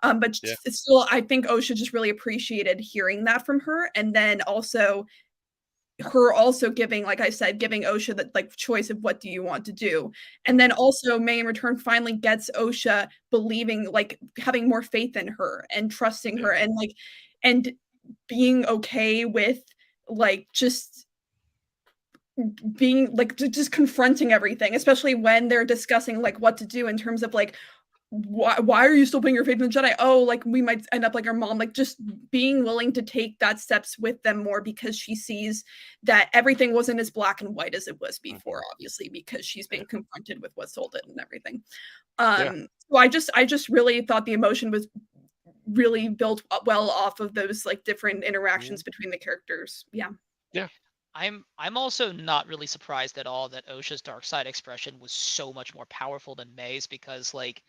But Yeah. still, I think Osha just really appreciated hearing that from her, and then also her also giving, like I said, giving Osha the like choice of what do you want to do. And then also May in return finally gets Osha believing, like having more faith in her and trusting her, and like and being okay with like just being like just confronting everything, especially when they're discussing like what to do in terms of like why are you still putting your faith in the Jedi? Oh, like we might end up like our mom. Like just being willing to take that steps with them more because she sees that everything wasn't as black and white as it was before, obviously, because she's been confronted with what Soul did and everything. So I just really thought the emotion was really built well off of those like different interactions between the characters. Yeah. Yeah. I'm also not really surprised at all that Osha's dark side expression was so much more powerful than May's, because like,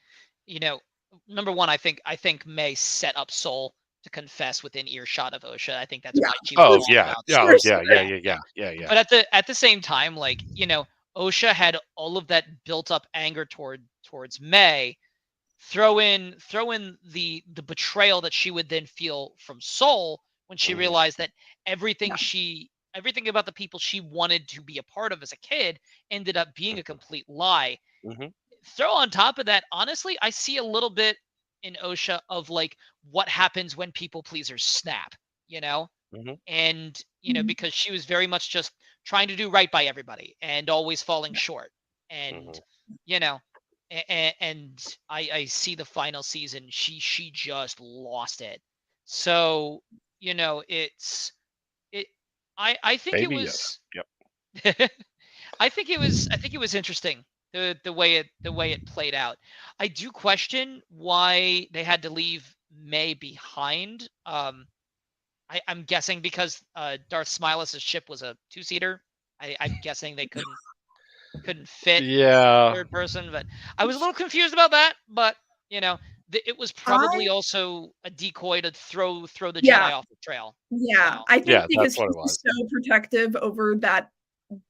you know, number one, I think May set up Soul to confess within earshot of Osha. I think that's Yeah. why she was Oh all yeah. about Yeah. that. Oh Sure. yeah. But at the same time, like, Osha had all of that built up anger towards May. Throw in the betrayal that she would then feel from Soul when she realized that everything Yeah. everything about the people she wanted to be a part of as a kid ended up being a complete lie. Throw on top of that, honestly, I see a little bit in Osha of like what happens when people pleasers snap, you know? And, Mhm. because she was very much just trying to do right by everybody and always falling short. And, you know, and I see the final season, she just lost it. So, it's it I think it Baby Yoda. was Yep. I think it was interesting the way it played out. I do question why they had to leave May behind. I'm guessing because Darth Smiles' ship was a two-seater. I'm guessing they couldn't fit a Yeah. third person, but I was a little confused about that. But you know, it was probably I also a decoy to throw the Yeah. Jedi off the trail. So, Yeah, I think Yeah. because That's what he's it was. just so protective over that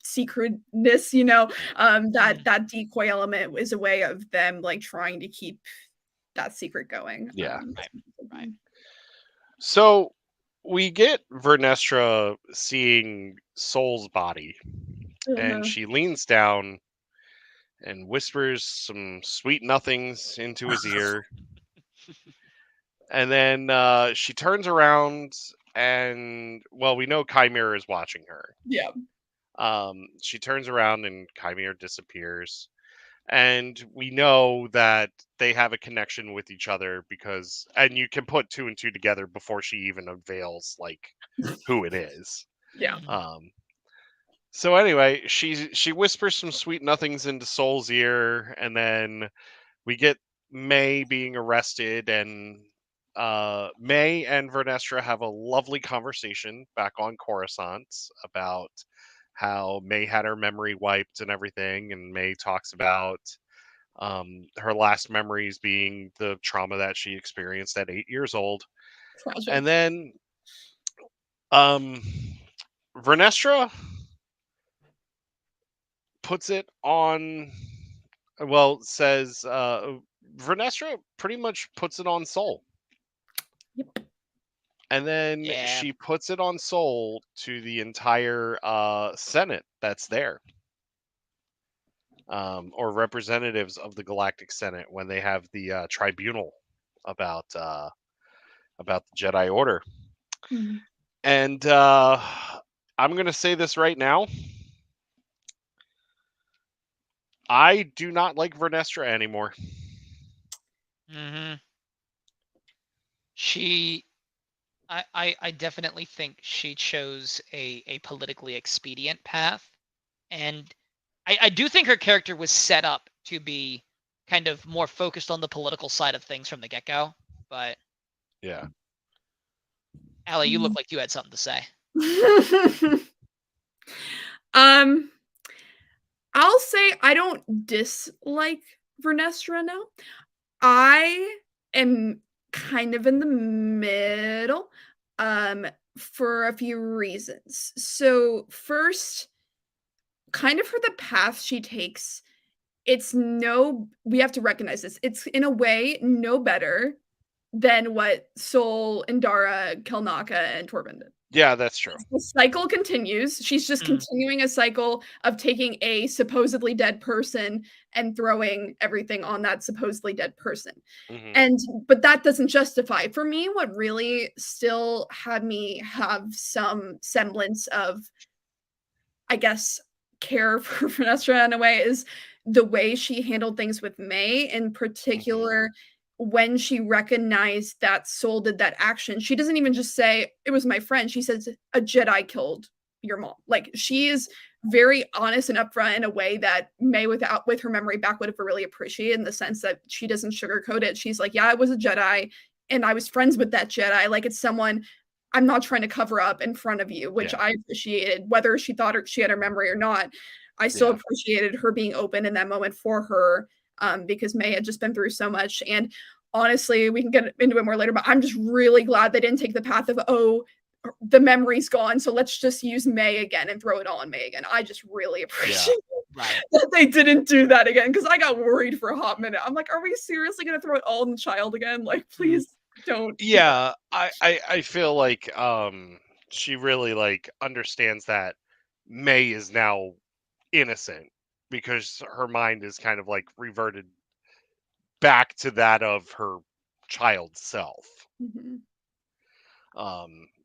secretness, that that decoy element is a way of them like trying to keep that secret going. Yeah. right. So we get Vernestra seeing Soul's body, and Uh-huh. she leans down and whispers some sweet nothings into his ear. And then she turns around, and well, we know Chimera is watching her. Yeah. She turns around and Chimera disappears. And we know that they have a connection with each other because, and you can put two and two together before she even unveils like who it is. Yeah. Um, so anyway, she whispers some sweet nothings into Soul's ear, and then we get May being arrested, and May and Vernestra have a lovely conversation back on Coruscant about how May had her memory wiped and everything, and May talks about her last memories being the trauma that she experienced at 8 years old. Tragic. And then um, Vernestra puts it on, well, says, Vernestra pretty much puts it on Soul. Yep. And then Yeah. she puts it on Soul to the entire Senate that's there. Or representatives of the Galactic Senate when they have the tribunal about the Jedi Order. Mhm. And I'm going to say this right now. I do not like Vernestra anymore. hmm She I definitely think she chose a politically expedient path. And I do think her character was set up to be kind of more focused on the political side of things from the get-go. But Yeah. Allie, you look like you had something to say. um, I'll say I don't dislike Vernestra now. I am kind of in the middle, um, for a few reasons. So, first, kind of for the path she takes we have to recognize this. It's in a way no better than what Sol, Indara, Kelnaka, and Torben did. Yeah, that's true. The cycle continues. She's just continuing a cycle of taking a supposedly dead person and throwing everything on that supposedly dead person. But that doesn't justify. For me, what really still had me have some semblance of, I guess, care for Vanessa in a way is the way she handled things with May, in particular, when she recognized that Sol did that action. She doesn't even just say, it was my friend. She says, a Jedi killed your mom. Like, she is very honest and upfront in a way that May, with her memory back, would have really appreciated, in the sense that she doesn't sugarcoat it. She's like, yeah, I was a Jedi and I was friends with that Jedi. Like, it's someone I'm not trying to cover up in front of you, which I appreciated, whether she thought she had her memory or not. I still appreciated her being open in that moment for her, because May had just been through so much. And honestly, we can get into it more later, but I'm just really glad they didn't take the path of, oh, the memory's gone, so let's just use May again and throw it all on May again. I just really appreciate that they didn't do that again, because I got worried for a hot minute. I'm like, are we seriously going to throw it all on the child again? Like, please don't. Yeah, I feel like she really like understands that May is now innocent, because her mind is kind of like reverted back to that of her child self.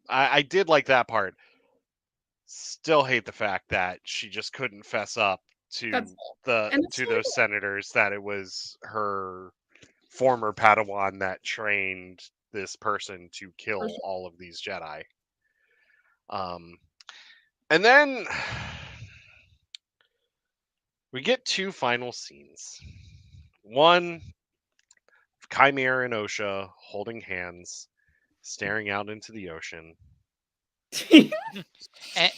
I did like that part. Still hate the fact that she just couldn't fess up to those senators that it was her former Padawan that trained this person to kill all of these Jedi. And then we get two final scenes. One, Chimera and Osha holding hands, staring out into the ocean.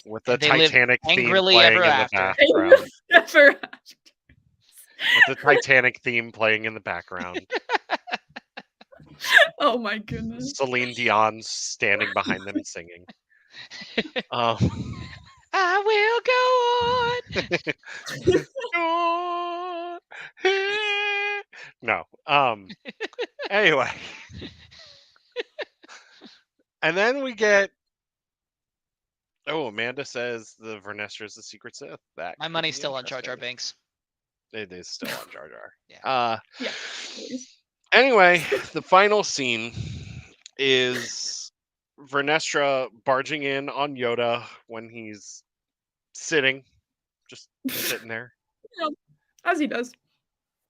With the Titanic theme playing in the background. With the Titanic theme playing in the background. Oh my goodness. Celine Dion standing behind them singing. I will go on. No. Anyway. And then we get. Oh, Amanda says the Vernestra is the secret Sith. My money's still on Jar Jar Binks. It is still on Jar Jar. Yeah. Anyway, the final scene is Vernestra barging in on Yoda when he's sitting there. Yeah, as he does.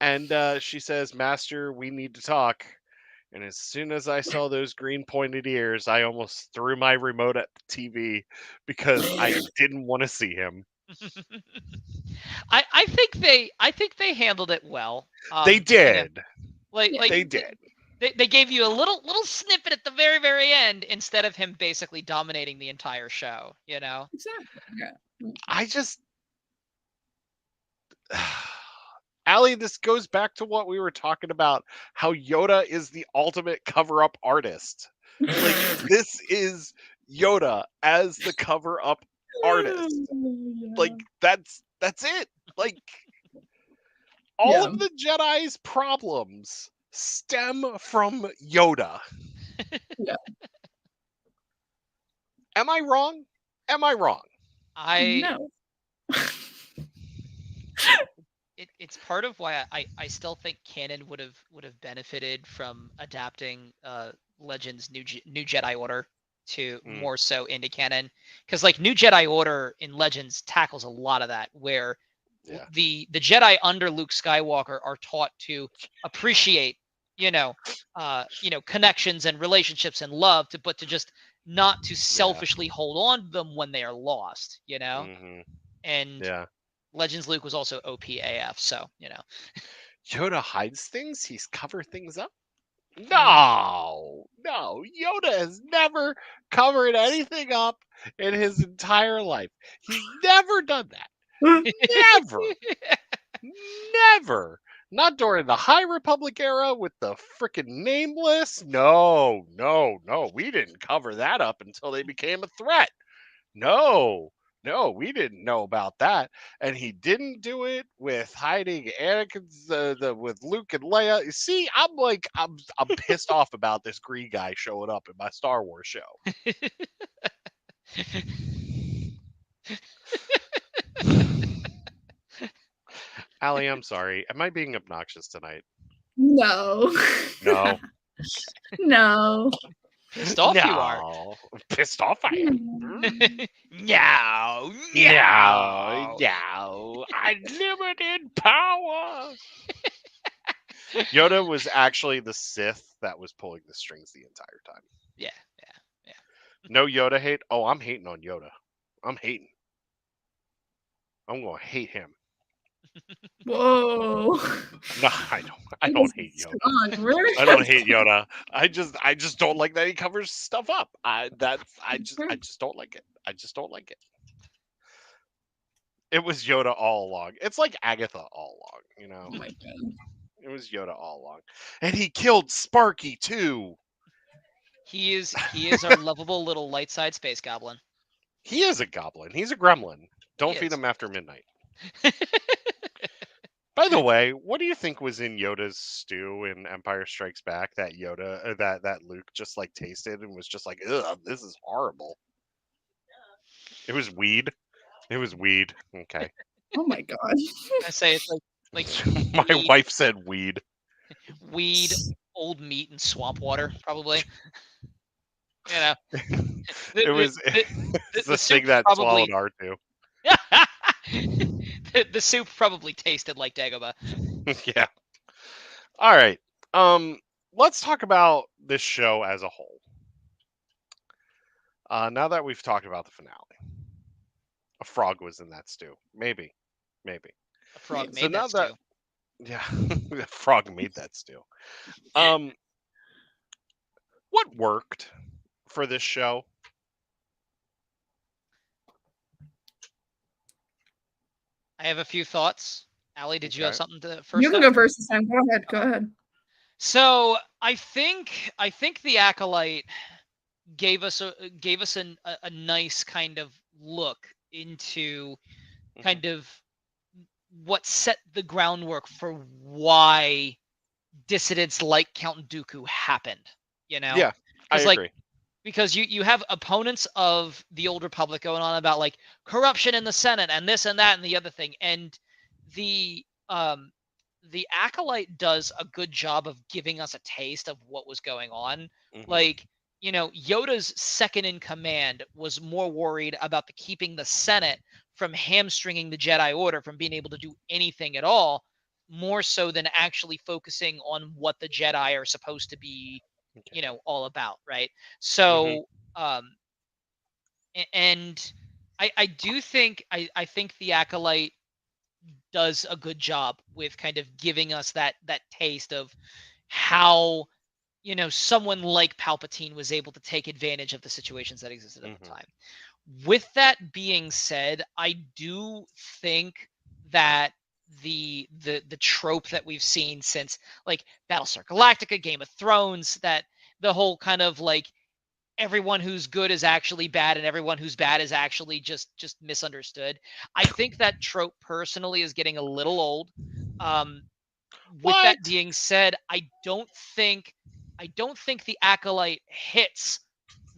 And she says, "Master, we need to talk." And as soon as I saw those green pointed ears, I almost threw my remote at the TV because I didn't want to see him. I think they handled it well. They did. They did. They gave you a little snippet at the very, very end instead of him basically dominating the entire show, you know? Exactly. Yeah. I just Allie, this goes back to what we were talking about, how Yoda is the ultimate cover-up artist. Like, this is Yoda as the cover-up artist. Like, that's it. Like, all of the Jedi's problems stem from Yoda. Yeah. Am I wrong? Am I wrong? No. It's part of why I still think canon would have benefited from adapting Legends New Jedi Order to more so into canon, because like New Jedi Order in Legends tackles a lot of that, where the Jedi under Luke Skywalker are taught to appreciate connections and relationships and love, but to just not to selfishly hold on to them when they are lost, and Legends Luke was also OP-AF, so, Yoda hides things? He's cover things up? No! Yoda has never covered anything up in his entire life. He's never done that. Never! Never! Not during the High Republic era with the frickin' Nameless. No. We didn't cover that up until they became a threat. No. no, we didn't know about that. And he didn't do it with hiding Anakin's with Luke and Leia. You see, I'm pissed off about this green guy showing up in my Star Wars show. Allie, I'm sorry. Am I being obnoxious tonight? No. No. No. Pissed off you are. No. Pissed off I am. Meow, Yeah, meow. yeah. Unlimited power. Yoda was actually the Sith that was pulling the strings the entire time. Yeah. No Yoda hate? Oh, I'm hating on Yoda. I'm hating. I'm gonna hate him. Whoa. No, I don't. I don't hate Yoda. I don't hate Yoda. I just don't like that he covers stuff up. I just don't like it. I just don't like it. It was Yoda all along. It's like Agatha all along, you know. Oh my god. It was Yoda all along, and he killed Sparky too. He is our lovable little light side space goblin. He is a goblin. He's a gremlin. Don't He feed is. him after midnight. By the way, what do you think was in Yoda's stew in Empire Strikes Back that that Luke just like tasted and was just like, ugh, this is horrible. It was weed. It was weed. Okay. Oh my god. I say it's like My weed. wife said weed. Weed, old meat, and swamp water, probably. You know, It was it's the thing that swallowed R2. The soup probably tasted like Dagobah. Yeah. All right. Let's talk about this show as a whole. Now that we've talked about the finale, a frog was in that stew. Maybe. A frog So made now that stew. Yeah, the frog made that stew. What worked for this show? I have a few thoughts. Allie, did you have Okay. something to first? You can go first this time. Go ahead. Go ahead. So I think the Acolyte gave us a nice kind of look into kind of what set the groundwork for why dissidents like Count Dooku happened. You know? Yeah, I agree. Because you have opponents of the Old Republic going on about like corruption in the Senate and this and that and the other thing, and the Acolyte does a good job of giving us a taste of what was going on. Mhm. Like, you know, Yoda's second in command was more worried about keeping the Senate from hamstringing the Jedi Order from being able to do anything at all, more so than actually focusing on what the Jedi are supposed to be, you know, all about, right? So, and I do think I think the Acolyte does a good job with kind of giving us that taste of how, you know, someone like Palpatine was able to take advantage of the situations that existed at the time. With that being said, I do think that the trope that we've seen since like Battlestar Galactica, Game of Thrones, that the whole kind of like everyone who's good is actually bad and everyone who's bad is actually just misunderstood. I think that trope personally is getting a little old. With that being said, I don't think the Acolyte hits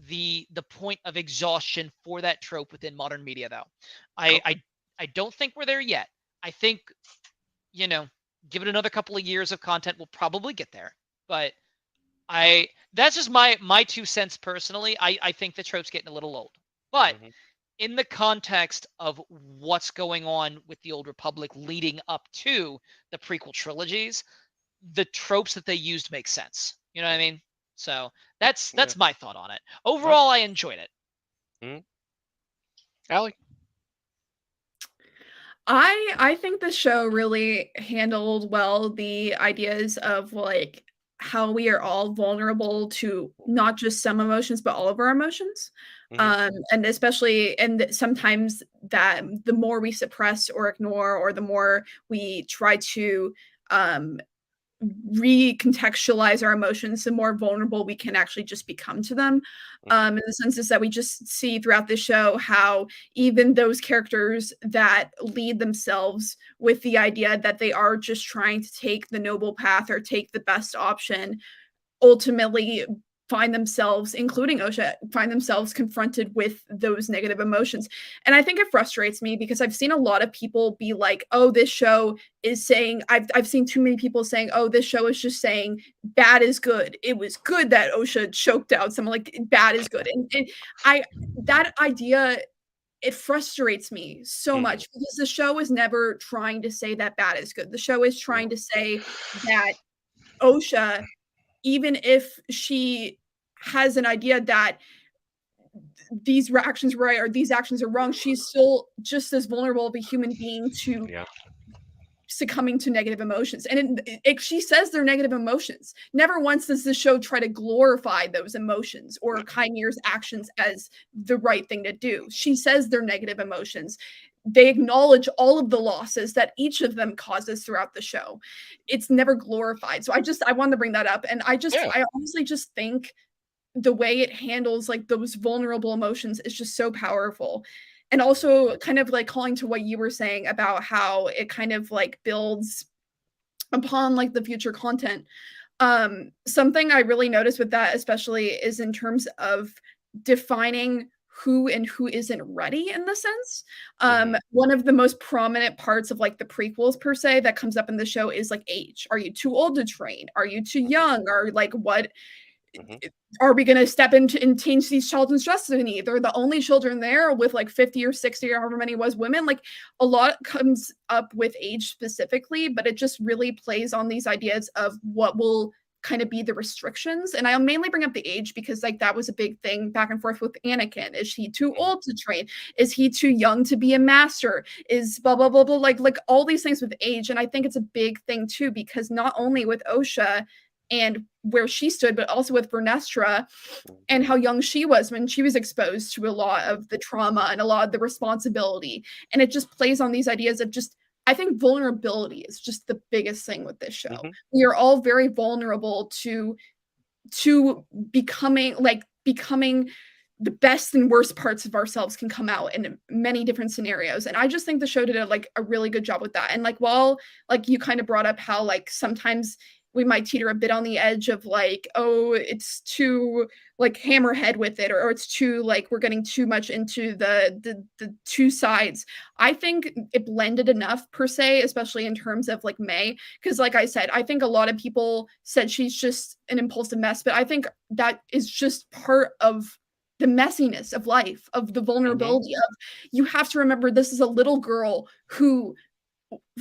the point of exhaustion for that trope within modern media, though. I don't think we're there yet. I think, you know, give it another couple of years of content, we'll probably get there. But that's just my 2 cents personally. I think the trope's getting a little old. But in the context of what's going on with the Old Republic leading up to the prequel trilogies, the tropes that they used make sense. You know what I mean? So that's my thought on it. Overall, I enjoyed it. Allie? I think the show really handled well the ideas of like how we are all vulnerable to not just some emotions but all of our emotions. And especially and sometimes that the more we suppress or ignore or the more we try to recontextualize our emotions, the more vulnerable we can actually just become to them. In the sense is that we just see throughout the show how even those characters that lead themselves with the idea that they are just trying to take the noble path or take the best option ultimately find themselves, including Osha, find themselves confronted with those negative emotions. And I think it frustrates me because I've seen a lot of people be like, oh, this show is saying, I've seen too many people saying, oh, this show is just saying bad is good. It was good that Osha choked out someone, like bad is good. And that idea, it frustrates me so much because the show is never trying to say that bad is good. The show is trying to say that Osha, even if she has an idea that these actions are right or these actions are wrong, she's still just as vulnerable of a human being to succumbing to negative emotions. And she says they're negative emotions. Never once does the show try to glorify those emotions or Chimere's actions as the right thing to do. She says they're negative emotions. They acknowledge all of the losses that each of them causes throughout the show. It's never glorified. So I wanted to bring that up. And I honestly just think the way it handles like those vulnerable emotions is just so powerful. And also kind of like calling to what you were saying about how it kind of like builds upon like the future content. Something I really noticed with that especially is in terms of defining who and who isn't ready in the sense. One of the most prominent parts of like the prequels per se that comes up in the show is like age. Are you too old to train? Are you too young? Or like what are we going to step into and change these children's destiny? They're the only children there with like 50 or 60 or however many was women. Like a lot comes up with age specifically, but it just really plays on these ideas of what will kind of be the restrictions. And I'll mainly bring up the age because like that was a big thing back and forth with Anakin. Is he too old to train? Is he too young to be a master? Is blah blah blah blah, like all these things with age. And I think it's a big thing too, because not only with Osha and where she stood, but also with Vernestra and how young she was when she was exposed to a lot of the trauma and a lot of the responsibility. And it just plays on these ideas of just, I think vulnerability is just the biggest thing with this show. We are all very vulnerable to becoming the best and worst parts of ourselves can come out in many different scenarios. And I just think the show did a really good job with that. And like, while like you kind of brought up how like sometimes we might teeter a bit on the edge of like, oh, it's too like hammerhead with it, or it's too like we're getting too much into the two sides. I think it blended enough per se, especially in terms of like May, because like I said, I think a lot of people said she's just an impulsive mess, but I think that is just part of the messiness of life, of the vulnerability of, you have to remember this is a little girl who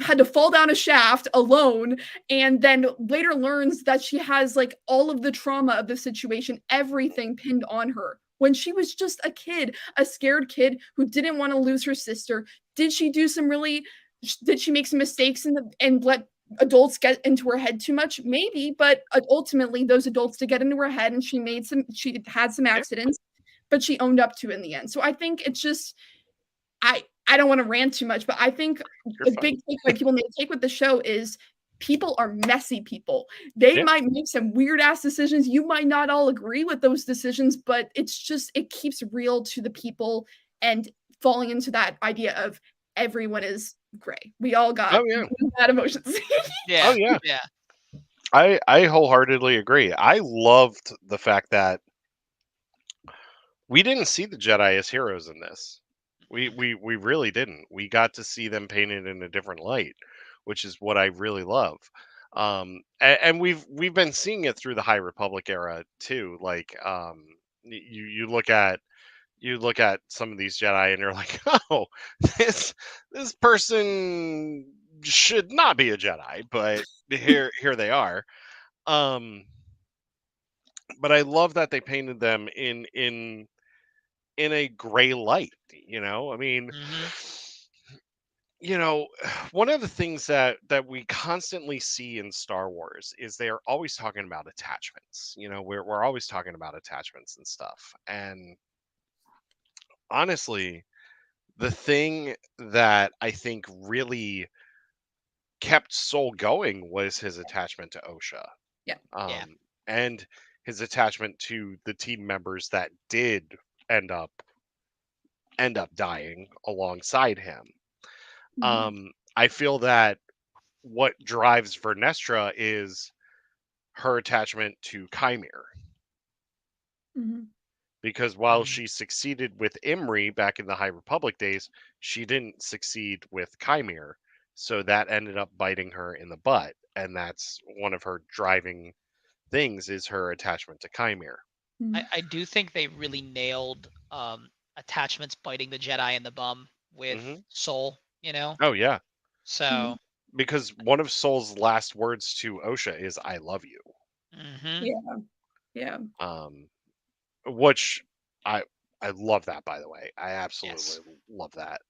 had to fall down a shaft alone and then later learns that she has like all of the trauma of the situation, everything pinned on her when she was just a kid, a scared kid who didn't want to lose her sister. Did she make some mistakes and let adults get into her head too much? Maybe, but ultimately those adults did get into her head and she had some accidents, but she owned up to it in the end. So I think it's just, I don't want to rant too much, but I think a big takeaway people need to take with the show is people are messy people. They might make some weird ass decisions. You might not all agree with those decisions, but it's just, it keeps real to the people and falling into that idea of everyone is gray. We all got bad emotions. Yeah. I wholeheartedly agree. I loved the fact that we didn't see the Jedi as heroes in this. We really didn't. We got to see them painted in a different light, which is what I really love. And we've been seeing it through the High Republic era too. Like, you look at some of these Jedi and you're like, oh, this person should not be a Jedi, but here they are. But I love that they painted them in a gray light. I mean, one of the things that we constantly see in Star Wars is they are always talking about attachments. We're always talking about attachments and stuff. And honestly, the thing that I think really kept Soul going was his attachment to Osha. Yeah. Yeah. And his attachment to the team members that did end up dying alongside him. I feel that what drives Vernestra is her attachment to Chimere. Because while she succeeded with Imri back in the High Republic days, she didn't succeed with Chimere. So that ended up biting her in the butt. And that's one of her driving things is her attachment to Chimere. I do think they really nailed attachments biting the Jedi in the bum with Soul, you know? Oh, yeah. So. Because one of Soul's last words to Osha is "I love you." Yeah. Which I love that, by the way. I absolutely love that.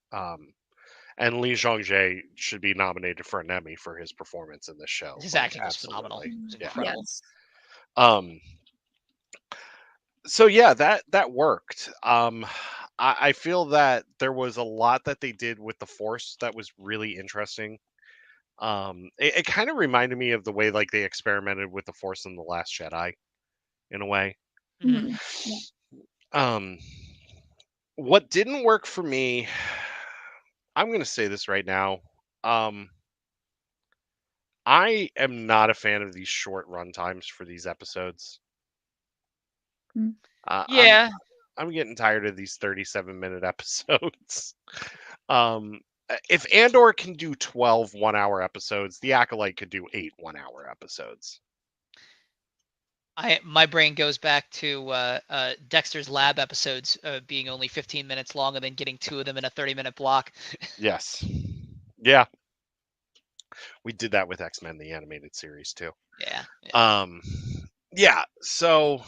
And Li Zhongjae should be nominated for an Emmy for his performance in this show. His acting was phenomenal. It was incredible. Yes. So yeah, that worked. I feel that there was a lot that they did with the Force that was really interesting. It kind of reminded me of the way like they experimented with the Force in The Last Jedi, in a way. What didn't work for me, I'm going to say this right now. I am not a fan of these short run times for these episodes. Yeah. I'm getting tired of these 37-minute episodes. If Andor can do 12 one-hour episodes, The Acolyte could do 8 one-hour episodes. My brain goes back to Dexter's Lab episodes being only 15 minutes long and then getting 2 of them in a 30-minute block. Yes. Yeah. We did that with X-Men, the animated series, too. Yeah. Yeah, so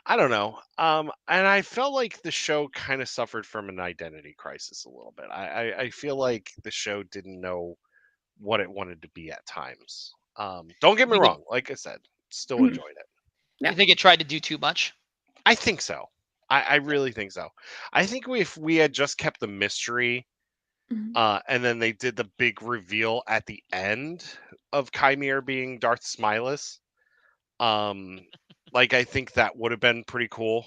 I don't know. And I felt like the show kind of suffered from an identity crisis a little bit. I feel like the show didn't know what it wanted to be at times. Don't get me wrong. Like I said, still enjoyed it. You think it tried to do too much? I think so. I really think so. I think if we had just kept the mystery, and then they did the big reveal at the end of Chimere being Darth Smilus, like I think that would have been pretty cool.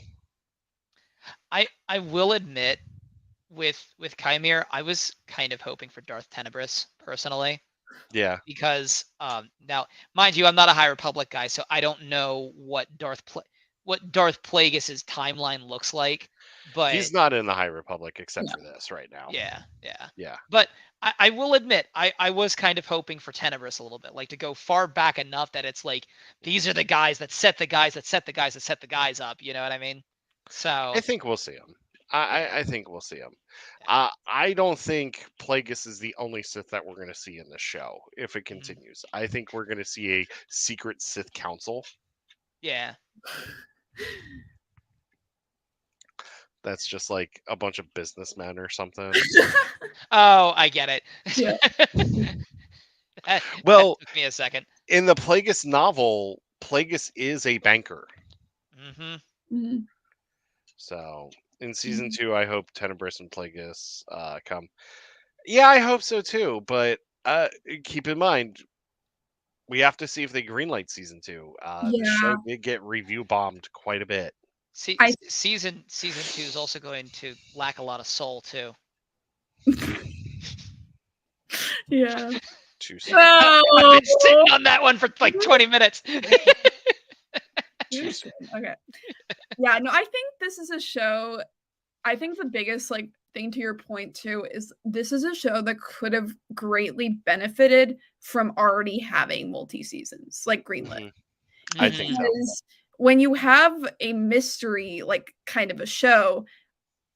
I will admit, with Chimere, I was kind of hoping for Darth Tenebris personally. Yeah. Because now, mind you, I'm not a High Republic guy, so I don't know what Darth Plagueis's timeline looks like. But he's not in the High Republic except for this right now. Yeah. But I will admit, I was kind of hoping for Tenebris a little bit, like to go far back enough that it's like these are the guys that set the guys that set the guys that set the guys up. You know what I mean? So I think we'll see him. I think we'll see him. I don't think Plagueis is the only Sith that we're going to see in the show if it continues. I think we're going to see a secret Sith council. Yeah. That's just like a bunch of businessmen or something. Oh, I get it. Yeah. Well, that took me a second. In the Plagueis novel, Plagueis is a banker. So in season 2, I hope Tenebris and Plagueis come. Yeah, I hope so too. But keep in mind, we have to see if they greenlight season 2. The show did get review bombed quite a bit. Season 2 is also going to lack a lot of soul too. Yeah. Too soon. I've been sitting on that one for like 20 minutes. Too soon. Okay. Yeah, no, I think this is a show. I think the biggest like thing to your point too is this is a show that could have greatly benefited from already having multi-seasons, like greenlit. I think so. Because when you have a mystery like kind of a show,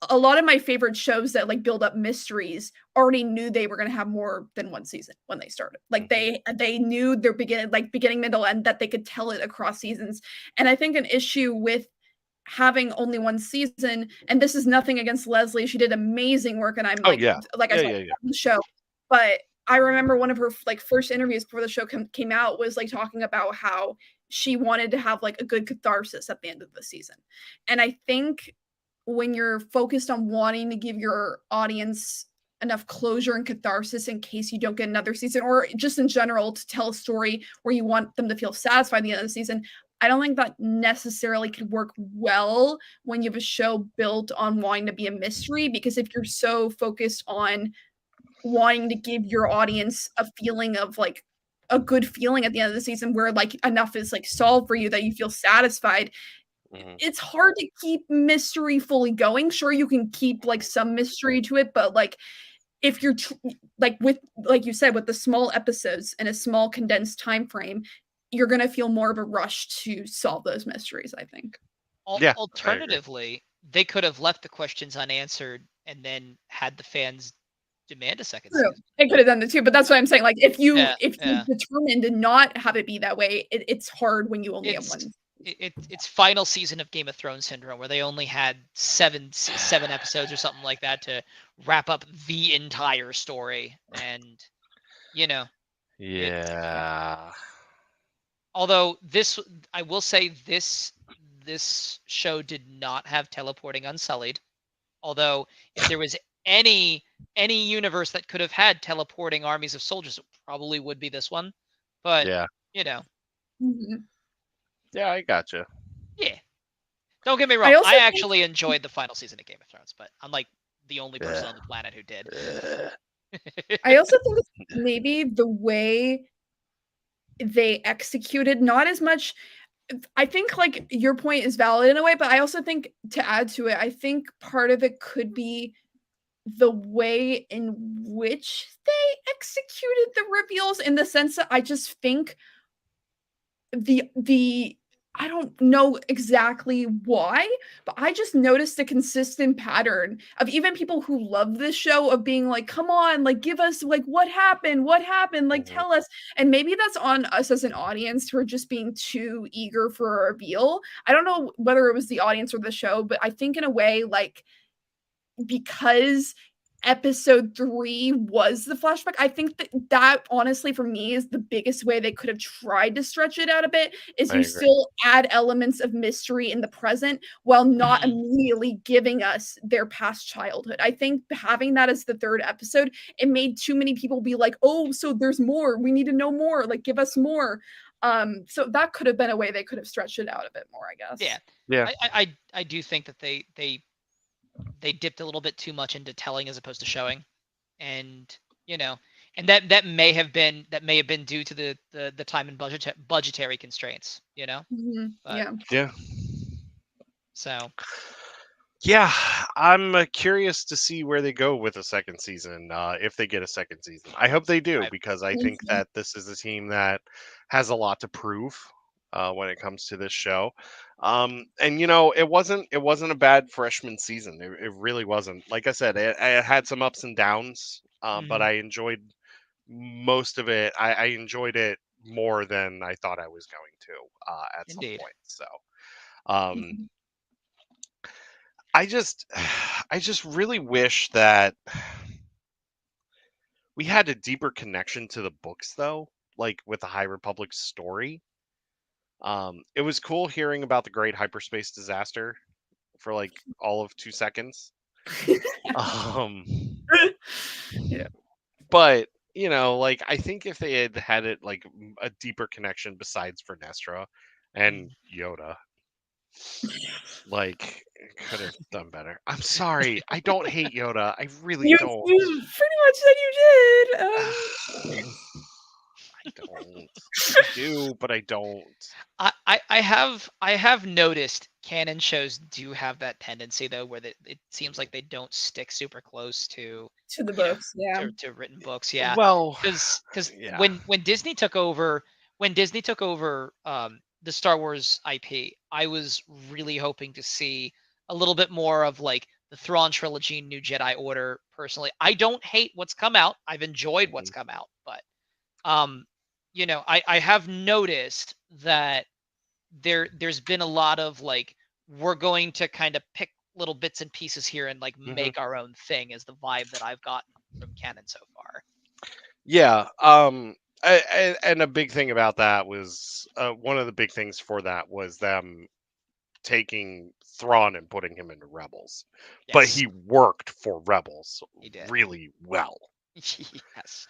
a lot of my favorite shows that like build up mysteries already knew they were going to have more than one season when they started. Like they knew their beginning, middle, end, that they could tell it across seasons. And I think an issue with having only one season, and this is nothing against Leslie, she did amazing work, and I'm like, I said, the show. But I remember one of her like first interviews before the show came out was like talking about how she wanted to have like a good catharsis at the end of the season. And I think when you're focused on wanting to give your audience enough closure and catharsis in case you don't get another season, or just in general to tell a story where you want them to feel satisfied at the end of the season. I don't think that necessarily could work well when you have a show built on wanting to be a mystery, because if you're so focused on wanting to give your audience a feeling of like a good feeling at the end of the season where like enough is like solved for you that you feel satisfied, it's hard to keep mystery fully going. Sure, you can keep like some mystery to it, but like if you're like with like you said with the small episodes and a small condensed time frame, you're going to feel more of a rush to solve those mysteries, I think. Yeah, I agree. Alternatively, they could have left the questions unanswered and then had the fans demand a second True. season. It could have done it too, but that's what I'm saying. Like if you Yeah, if yeah. you determine to not have it be that way, it's hard when you only have It's one. it's final season of Game of Thrones syndrome, where they only had seven episodes or something like that to wrap up the entire story, and you know, Yeah. although this, I will say this show did not have teleporting Unsullied. Although if there was any universe that could have had teleporting armies of soldiers, it probably would be this one. But Yeah. Mhm. Yeah, I gotcha. yeah. Don't get me I wrong. also I think actually enjoyed the final season of Game of Thrones, but I'm like the only person Yeah. on the planet who did. I also think it's maybe the way they executed, not as much. I think like your point is valid in a way, but I also think to add to it, I think part of it could be the way in which they executed the reveals, in the sense that I just think the I don't know exactly why, but I just noticed a consistent pattern of even people who love this show of being like, "Come on, like give us like what happened? What happened? Like Mhm. tell us." And maybe that's on us as an audience who are just being too eager for a reveal. I don't know whether it was the audience or the show, but I think in a way like because episode 3 was the flashback, I think that honestly for me is the biggest way they could have tried to stretch it out a bit, is I you agree. still add elements of mystery in the present while not Mhm. immediately giving us their past childhood. I think having that as the 3rd episode, it made too many people be like, "Oh, so there's more. We need to know more. Like give us more." So that could have been a way they could have stretched it out a bit more, I Yeah, guess. Yeah. I do think that they dipped a little bit too much into telling as opposed to showing, and you know, and that may have been due to the time and budgetary constraints, Mhm. but Yeah. Yeah. so Yeah, I'm curious to see where they go with a second season, if they get a second season. I hope they do, right. because I think Mhm. that this is a team that has a lot to prove when it comes to this show. And it wasn't a bad freshman season. It really wasn't. Like I said, it had some ups and downs, but Mhm. I enjoyed most of it. I enjoyed it more than I thought I was going to at some Indeed. point. So. Um, Mhm. I just I just really wish that we had a deeper connection to the books though, like with the High Republic story. It was cool hearing about the Great Hyperspace Disaster for like all of 2 seconds. Um, Yeah. but like I think if they had had it like a deeper connection besides for Nestra and Mhm. Yoda, like could have done better. I'm sorry, I don't hate Yoda. I really don't. You pretty much said you did. I don't. I do, but I don't. I have noticed canon shows do have that tendency though, where it seems like they don't stick super close to, To the you know, books, yeah. to written books. Yeah, Well, because yeah. when Disney took over the Star Wars IP, I was really hoping to see a little bit more of like the Thrawn trilogy, New Jedi Order. Personally, I don't hate what's come out. I've enjoyed what's Mhm. come out, but um, I have noticed that there's been a lot of like, we're going to kind of pick little bits and pieces here and like Mhm. make our own thing, is the vibe that I've gotten from canon so far. Yeah. And a big thing about that was one of the big things for that was them taking Thrawn and putting him into Rebels. Yes, But he worked for Rebels he did. really well. Yes,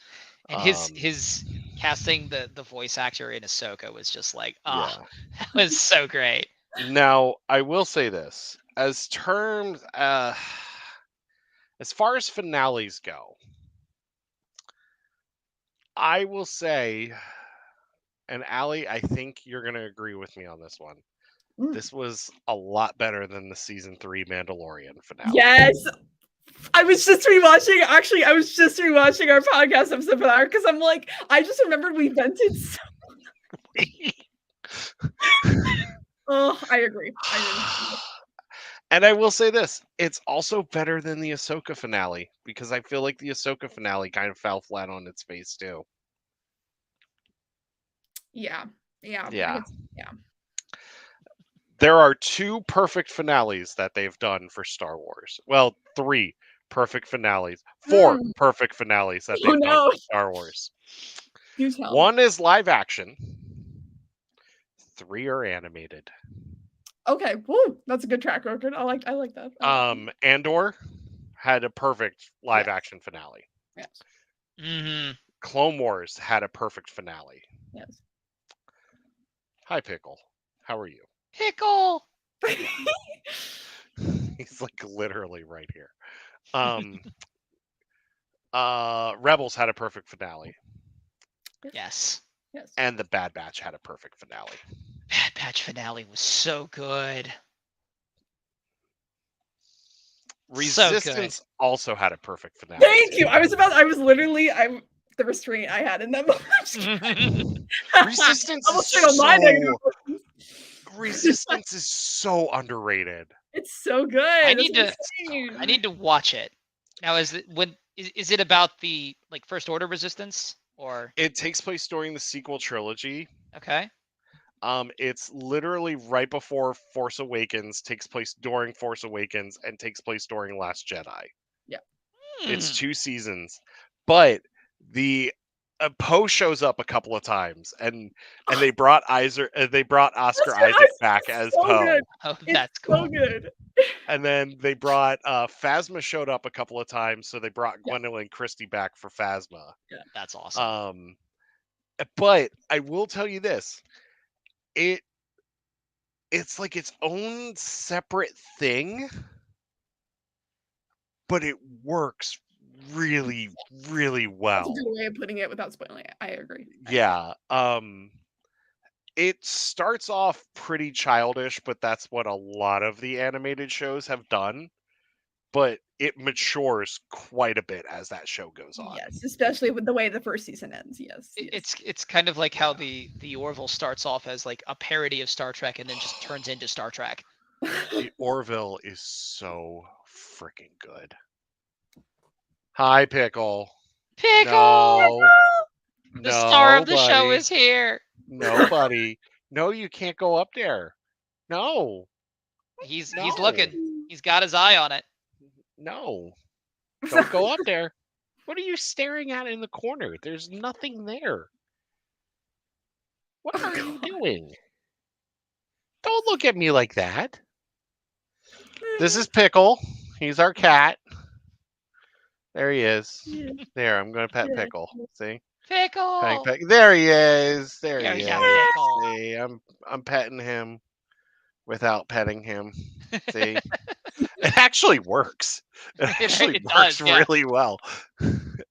and his casting the voice actor in Ahsoka was just like, yeah. that was so great. Now, I will say this. As terms as far as finales go, I will say, and Allie, I think you're going to agree with me on this one. Mm. This was a lot better than the season 3 Mandalorian finale. Yes. I was just rewatching. Actually, I was just rewatching our podcast episode for that because I'm like, I just remembered we vented. So... Oh, I agree. And I will say this: it's also better than the Ahsoka finale because I feel like the Ahsoka finale kind of fell flat on its face too. Yeah. There are 2 perfect finales that they've done for Star Wars. Well, 3 perfect finales. 4 perfect finales that they've done for Star Wars. You tell. 1 is live action. 3 are animated. Okay, woo, that's a good track record. I like that. Andor had a perfect live action finale. Yes. Mm-hmm. Clone Wars had a perfect finale. Yes. Hi, Pickle. How are you? Pickle. He's like literally right here. Rebels had a perfect finale. Yes. Yes. And the Bad Batch had a perfect finale. Bad Batch finale was so good. Resistance also had a perfect finale. Thank you. I was literally the restraint I had in that moment. Resistance is so underrated. It's so good. I need to watch it. Now, is it about the like First Order resistance or? It takes place during the sequel trilogy. Okay. It's literally right before Force Awakens, takes place during Force Awakens, and takes place during Last Jedi. Yeah. It's 2 seasons. But the Poe shows up a couple of times, and they brought Oscar Isaac back as Poe. Oh, that's cool. So good. And then they brought Phasma showed up a couple of times, so they brought Gwendolyn Christie back for Phasma. Yeah, that's awesome. But I will tell you this. It's like its own separate thing, but it works really, really well. That's a good way of putting it without spoiling it. I agree. Yeah. It starts off pretty childish, but that's what a lot of the animated shows have done. But it matures quite a bit as that show goes on. Yes, especially with the way the first season ends. Yes. It's kind of like how the Orville starts off as like a parody of Star Trek and then just turns into Star Trek. The Orville is so freaking good. Hi, Pickle. Pickle! No. The star of the show is here. No, buddy. No, you can't go up there. No. He's looking. He's got his eye on it. No. Don't go up there. What are you staring at in the corner? There's nothing there. What are you doing? Don't look at me like that. This is Pickle. He's our cat. There he is. There, I'm going to pet Pickle. See? Pickle. There he is. There he is. Pickle. See, I'm petting him without petting him. See? It actually works. It actually works really well.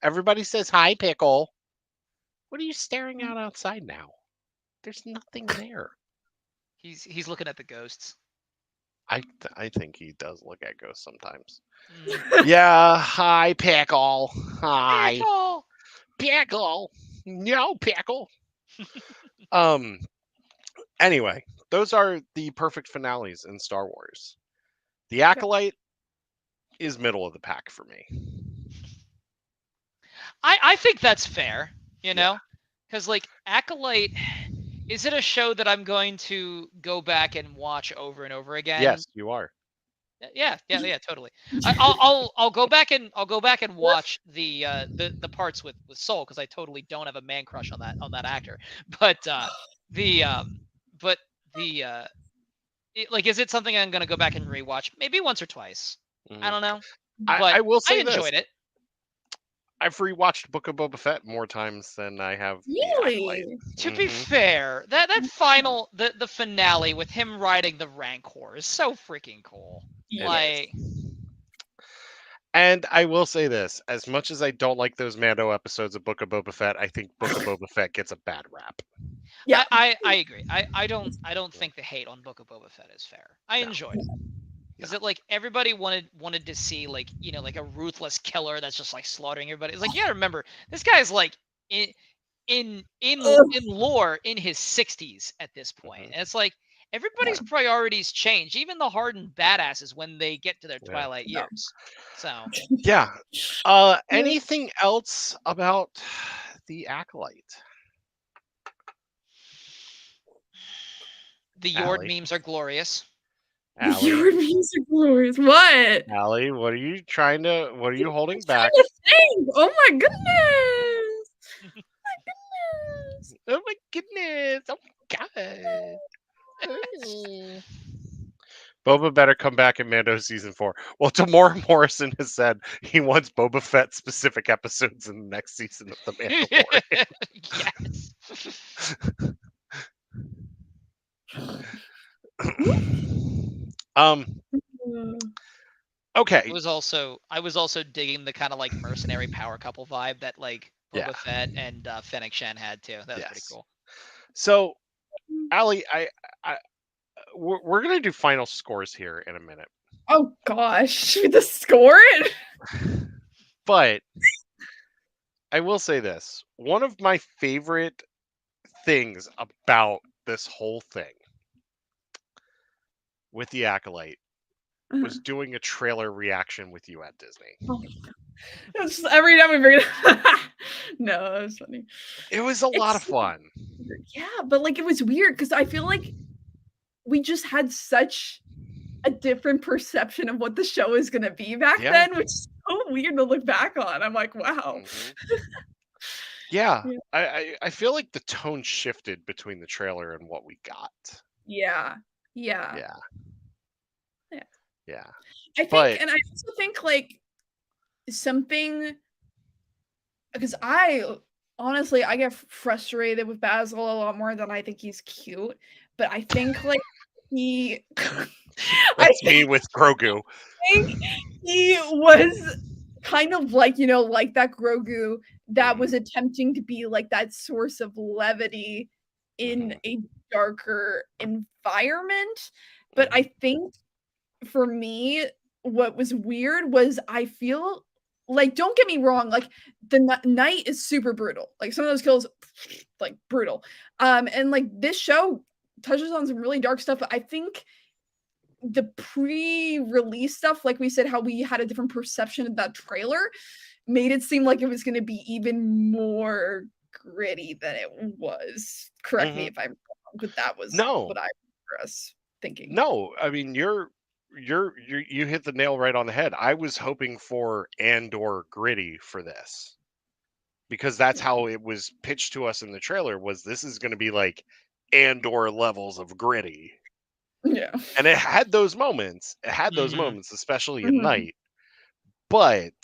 Everybody says hi, Pickle. What are you staring at outside now? There's nothing there. He's looking at the ghosts. I think he does look at ghosts sometimes. Yeah, hi, Pickle. Hi. Pickle. Pickle. No, Pickle. Anyway, those are the perfect finales in Star Wars. The Acolyte is middle of the pack for me. I think that's fair, you know? Because, like, Acolyte, is it a show that I'm going to go back and watch over and over again? Yes, you are. Yeah, totally. I'll go back and watch the parts with Soul because I totally don't have a man crush on that actor. But is it something I'm gonna go back and rewatch? Maybe once or twice. I Mhm. don't know, I but will I say this: enjoyed it. I've rewatched Book of Boba Fett more times than I have the Acolyte. Really? To be Mhm. fair, that Wow. final the finale with him riding the Rancor is so freaking cool. It is. Like, And I will say this: as much as I don't like those Mando episodes of Book of Boba Fett, I think Book of Boba Fett gets a bad rap. Yeah. I agree. I don't think the hate on Book of Boba Fett is fair. I No. enjoyed it. Yeah. Is it like everybody wanted to see like like a ruthless killer that's just like slaughtering everybody? It's like, you gotta remember, this guy's like in lore in his 60s at this point. Mhm. And it's like everybody's priorities change, even the hardened badasses when they get to their Yeah. twilight years. So Yeah. Anything else about the Acolyte? the Yord Allie, memes are glorious. Allie, Your memes are glorious. What? Allie, what are you trying to? What are you I'm holding trying back? to think. Oh my goodness. My goodness. Oh my goodness! Oh my god! Boba better come back in Mando season 4. Well, Tamora Morrison has said he wants Boba Fett specific episodes in the next season of The Mandalorian. Yes. um. Okay. I was also digging the kind of like mercenary power couple vibe that like Yeah. Boba Fett and Fennec Shan had too. That was pretty Yes. cool. So, Allie, we're gonna do final scores here in a minute, Oh gosh. Should we just score it? but I will say this: one of my favorite things about this whole thing with the Acolyte was doing a trailer reaction with you at Disney. Oh, it's just every time we bring it up. No, that was funny. It was a lot of It's so fun. weird. Yeah, but like it was weird because I feel like we just had such a different perception of what the show is gonna be back Yeah. then, which is so weird to look back on. I'm like, wow. Mhm. Yeah. Yeah. I feel like the tone shifted between the trailer and what we got. Yeah. Yeah. Yeah. Yeah. Yeah. I think, But and I also think like something because I honestly I get frustrated with Basil a lot more than I think he's cute. But I think like he I that's me with Grogu. think he was kind of like, like that Grogu that was attempting to be like that source of levity in Mhm. a darker environment. But I think for me, what was weird was I feel like, don't get me wrong, like the night is super brutal. Like some of those kills, like brutal. And like this show touches on some really dark stuff, but I think the pre-release stuff, like we said, how we had a different perception of that trailer, made it seem like it was going to be even more gritty than it was. Correct me Mhm. if I'm wrong, but that was No. what I remember us thinking. No, I mean you hit the nail right on the head. I was hoping for Andor gritty for this because that's how it was pitched to us in the trailer was this is going to be like Andor levels of gritty. Yeah. And it had those moments. It had those Mhm. moments, especially at Mhm. night. But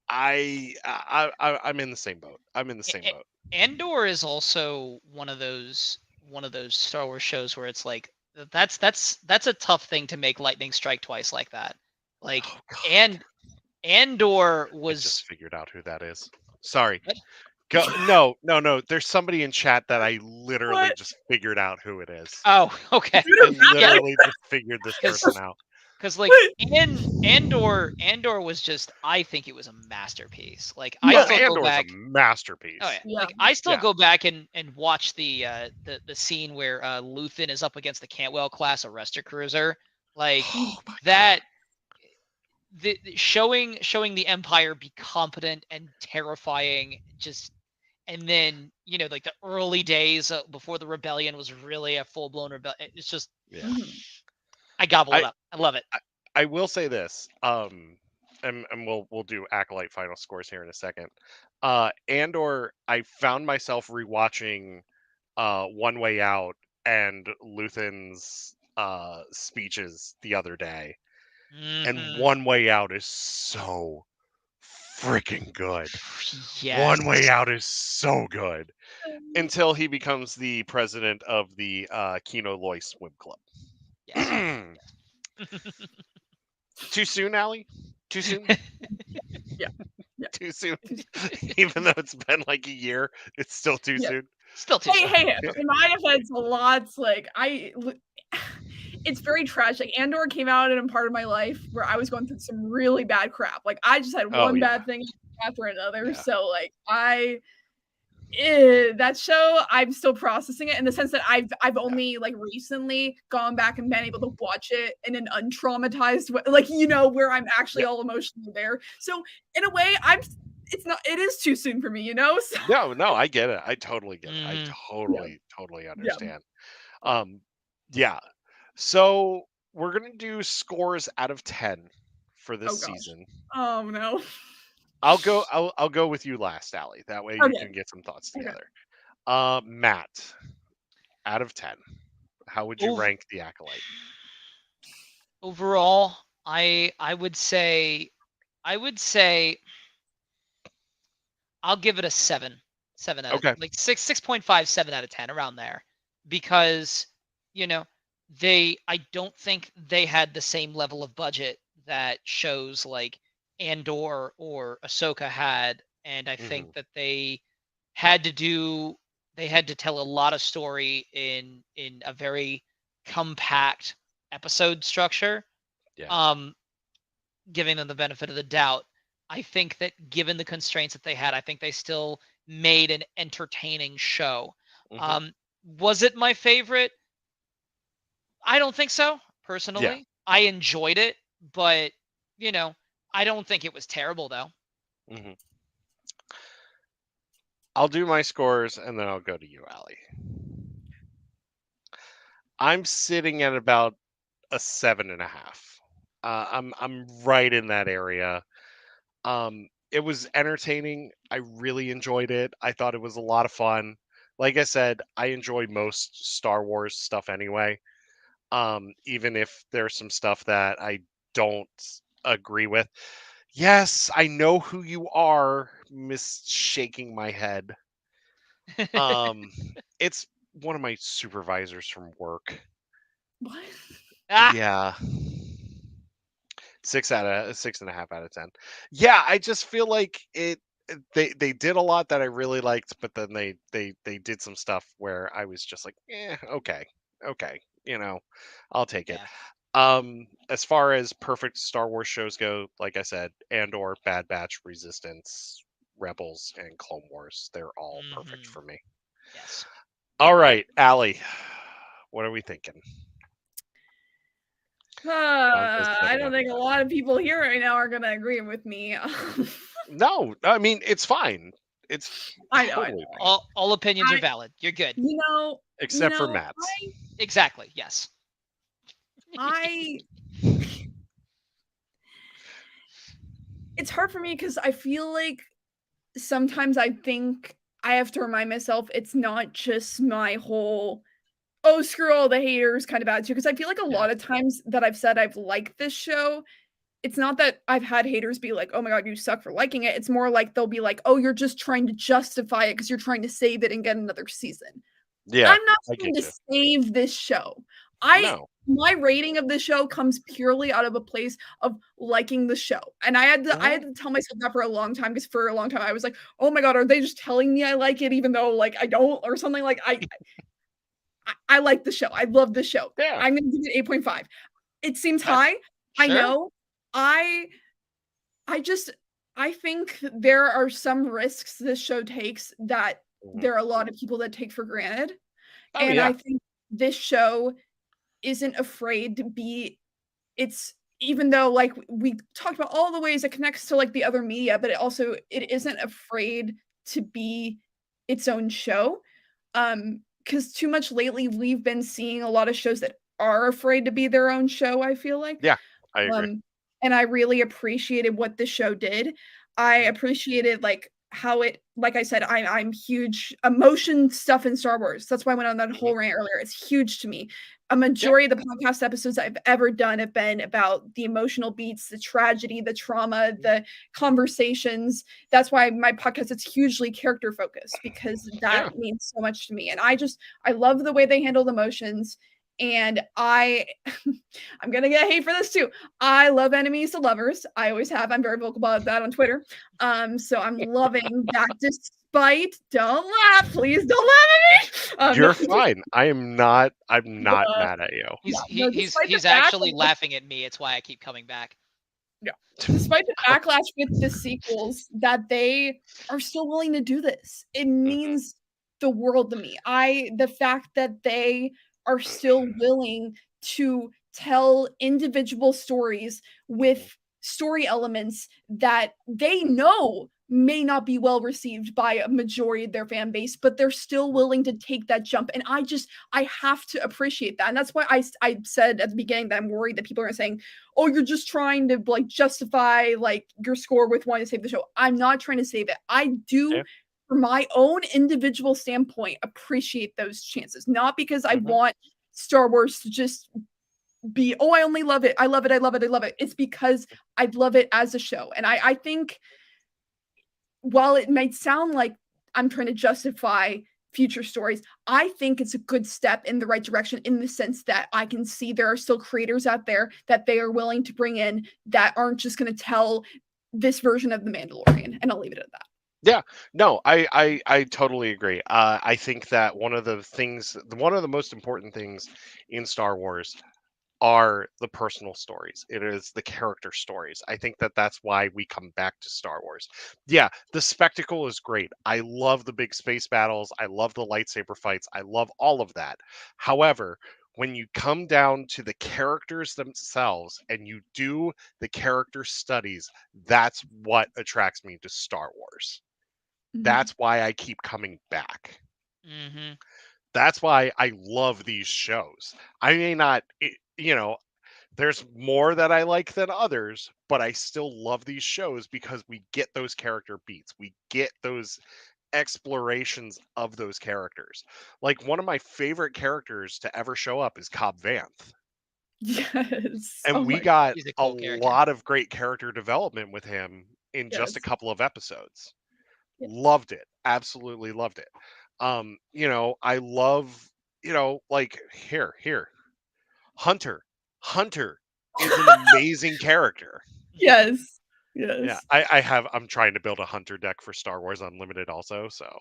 I'm in the same boat. I'm in the same boat. Andor is also one of those Star Wars shows where it's like that's a tough thing to make lightning strike twice like that. Like Oh God. and Andor I was just figured out who that is. Sorry. what? Go no. There's somebody in chat that I literally What? just figured out who it is. Oh, okay. I Yeah, literally just figured this person out. because like Andor was just, I think it was a masterpiece. Like I Yeah. still go Andor is a back. Oh masterpiece. yeah, Yeah. like I still Yeah. go back and watch the scene where Luthen is up against the Cantwell class arrestor cruiser. Like Oh my that, showing the Empire be competent and terrifying. Just and then like the early days before the rebellion was really a full blown rebellion. It's just yeah. Mhm. I gobble it I up. I love it. I will say this. And we'll do Acolyte final scores here in a second. Andor, I found myself rewatching One Way Out and Luthen's speeches the other day, and Mhm. One Way Out is so freaking good. Yes. One Way Out is so good until he becomes the president of the Kino Loy Swim Club. Yes. Too soon, Allie? Too soon? Yeah. Yeah. Too soon? Even though it's been like a year, it's still too Yeah. soon. Still too soon. Hey, in my defense, a lot's like it's very tragic. Andor came out in a part of my life where I was going through some really bad crap. Like I just had Oh one yeah. bad thing after another. Yeah. So like that show, I'm still processing it in the sense that I've only like recently gone back and been able to watch it in an untraumatized way, like where I'm actually all emotionally there. So in a way, it is too soon for me, So No, I get it. I totally get it. I Mhm. totally yeah. understand. Yeah. So we're gonna do scores out of 10 for this Oh gosh. season. Oh no. I'll go with you last, Allie. That way you Okay. can get some thoughts Okay. together. Matt, out of 10, how would you Ov- rank the Acolyte? Overall, I would say I'll give it a 7. 7 out of Okay. like 6.5, 7 out of 10, around there. Because, I don't think they had the same level of budget that shows like Andor or Ahsoka had. And I think Mhm. that they had to tell a lot of story in a very compact episode structure. Yeah. Um, giving them the benefit of the doubt, I think that given the constraints that they had, I think they still made an entertaining show. Mhm. Was it my favorite? I don't think so, Yeah. personally. I enjoyed it, but I don't think it was terrible though. Mhm. I'll do my scores and then I'll go to you, Allie. I'm sitting at about a 7.5. I'm right in that area. It was entertaining. I really enjoyed it. I thought it was a lot of fun. Like I said, I enjoy most Star Wars stuff anyway. Even if there's some stuff that I don't agree with. Yes, I know who you are, Miss Shaking My Head. Um, it's one of my supervisors from work. What? Ah, Yeah. 6.5 out of 10. Yeah, I just feel like they did a lot that I really liked, but then they did some stuff where I was just like, okay, okay, I'll take it. yeah. As far as perfect Star Wars shows go, like I said, Andor, Bad Batch, Resistance, Rebels, and Clone Wars, they're all perfect Hmm. for me. Yes. All right, Allie, what are we thinking? Down to I 7 don't out of think a 10. lot of people here right now are gonna agree with me. No, I mean it's fine. It's I know, I totally know. fine, All opinions are I, valid. You're good. you know, you except for know, Matt's. Exactly. Yes. I it's hard for me because I feel like sometimes I think I have to remind myself it's not just my whole oh screw all the haters kind of attitude because I feel like a Yeah. lot of times that I've said I've liked this show, it's not that I've had haters be like, "Oh my god, you suck for liking it." It's more like they'll be like, "Oh, you're just trying to justify it because you're trying to save it and get another season." Yeah, I'm not I trying get to you. save this show. I No. My rating of the show comes purely out of a place of liking the show. And I had Mhm. to tell myself that for a long time because for a long time I was like, "Oh my god, are they just telling me I like it even though like I don't or something like I like the show. I love the show. Yeah. I'm going to give it 8.5. It seems That's high. I Sure. know. I I just I think there are some risks this show takes that Mhm. there are a lot of people that take for granted. Oh And yeah. I think this show isn't afraid to be it's even though like we talked about all the ways it connects to like the other media, but it isn't afraid to be its own show. Because too much lately we've been seeing a lot of shows that are afraid to be their own show, I feel like. Yeah, I agree. Um, and I really appreciated what the show did. I Mhm. appreciated like how it, like I said, I'm huge emotion stuff in Star Wars. That's why I went on that whole rant earlier. It's huge to me. A majority of the podcast episodes I've ever done have been about the emotional beats, the tragedy, the trauma, the conversations. That's why my podcast is hugely character focused, because Yeah. that means so much to me. And I love the way they handle emotions. And I'm gonna get hate for this too. I love enemies to lovers. I always have. I'm very vocal about that on Twitter. So I'm loving that, despite, don't laugh, please don't laugh at me. You're fine. I'm not But, mad at you. He's no, despite the he's fact actually that laughing at me. It's why I keep coming back. despite the backlash with the sequels, that they are still willing to do this, it means the world to me. The fact that they are still willing to tell individual stories with story elements that they know may not be well received by a majority of their fan base, but they're still willing to take that jump. And I have to appreciate that. And that's why I said at the beginning that I'm worried that people are saying, oh, you're just trying to like justify like your score with wanting to save the show. I'm not trying to save it. I do, Yeah. from my own individual standpoint, appreciate those chances. Not because I want Star Wars to just be, oh, I only love it. I love it. I love it. I love it. It's because I love it as a show. And I think while it might sound like I'm trying to justify future stories, I think it's a good step in the right direction, in the sense that I can see there are still creators out there that they are willing to bring in that aren't just going to tell this version of The Mandalorian. And I'll leave it at that. Yeah, no, I totally agree. I think that one of the most important things in Star Wars are the personal stories. It is the character stories. I think that that's why we come back to Star Wars. Yeah, the spectacle is great. I love the big space battles. I love the lightsaber fights. I love all of that. However, when you come down to the characters themselves and you do the character studies, that's what attracts me to Star Wars. That's why I keep coming back. Mm-hmm. That's why I love these shows. I may not, there's more that I like than others, but I still love these shows because we get those character beats. We get those explorations of those characters. Like one of my favorite characters to ever show up is Cobb Vanth. Yes. And Oh we my got He's a a cool character. lot of great character development with him in just a yes. couple of episodes. Yes. Loved it. Absolutely loved it. I love, like here. Hunter. Hunter is an amazing character. Yes. Yeah, Yes. I'm trying to build a Hunter deck for Star Wars Unlimited also, so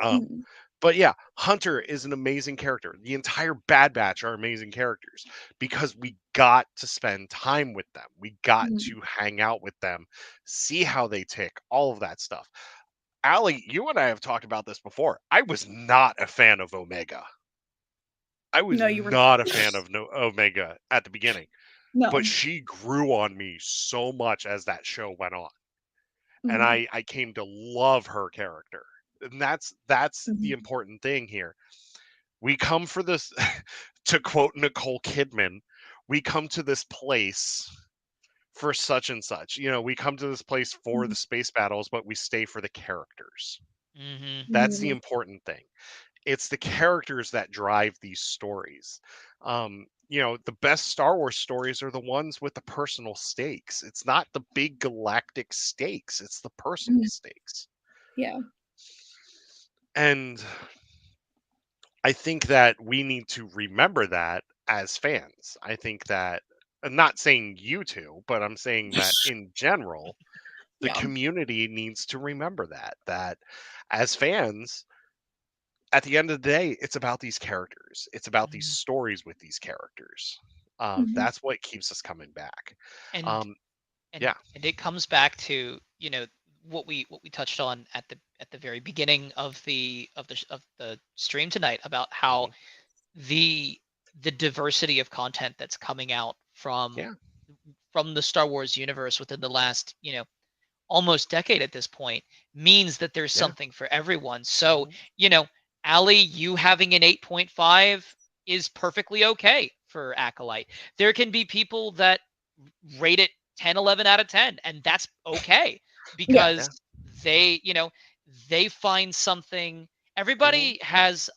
Mhm. but yeah, Hunter is an amazing character. The entire Bad Batch are amazing characters because we got to spend time with them. We got Mhm. to hang out with them, see how they tick, all of that stuff. Allie, you and I have talked about this before. I was not a fan of Omega. I was No, you were not a fan of Omega at the beginning, but no. she grew on me so much as that show went on. And Mhm. I came to love her character. And that's the Mhm. important thing here. We come for this to quote Nicole Kidman, we come to this place for such and such. We come to this place for Mhm. the space battles, but we stay for the characters. Mm-hmm. That's the Mhm. important thing. It's the characters that drive these stories. The best Star Wars stories are the ones with the personal stakes. It's not the big galactic stakes, it's the personal Mhm. stakes. Yeah. And I think that we need to remember that as fans. I think that, I'm not saying you two, but I'm saying that in general, the Yeah. community needs to remember that as fans, at the end of the day, it's about these characters. It's about these stories with these characters. Mhm. That's what keeps us coming back. And Um, and yeah, and it comes back to what we touched on at the very beginning of the stream tonight about how mhm, the diversity of content that's coming out yeah, from the Star Wars universe within the last almost decade at this point means that there's yeah, something for everyone. So, mhm, Allie, you having an 8.5 is perfectly okay for Acolyte. There can be people that rate it 10, 11 out of 10, and that's okay Yeah. because yeah, they, they find something. Everybody has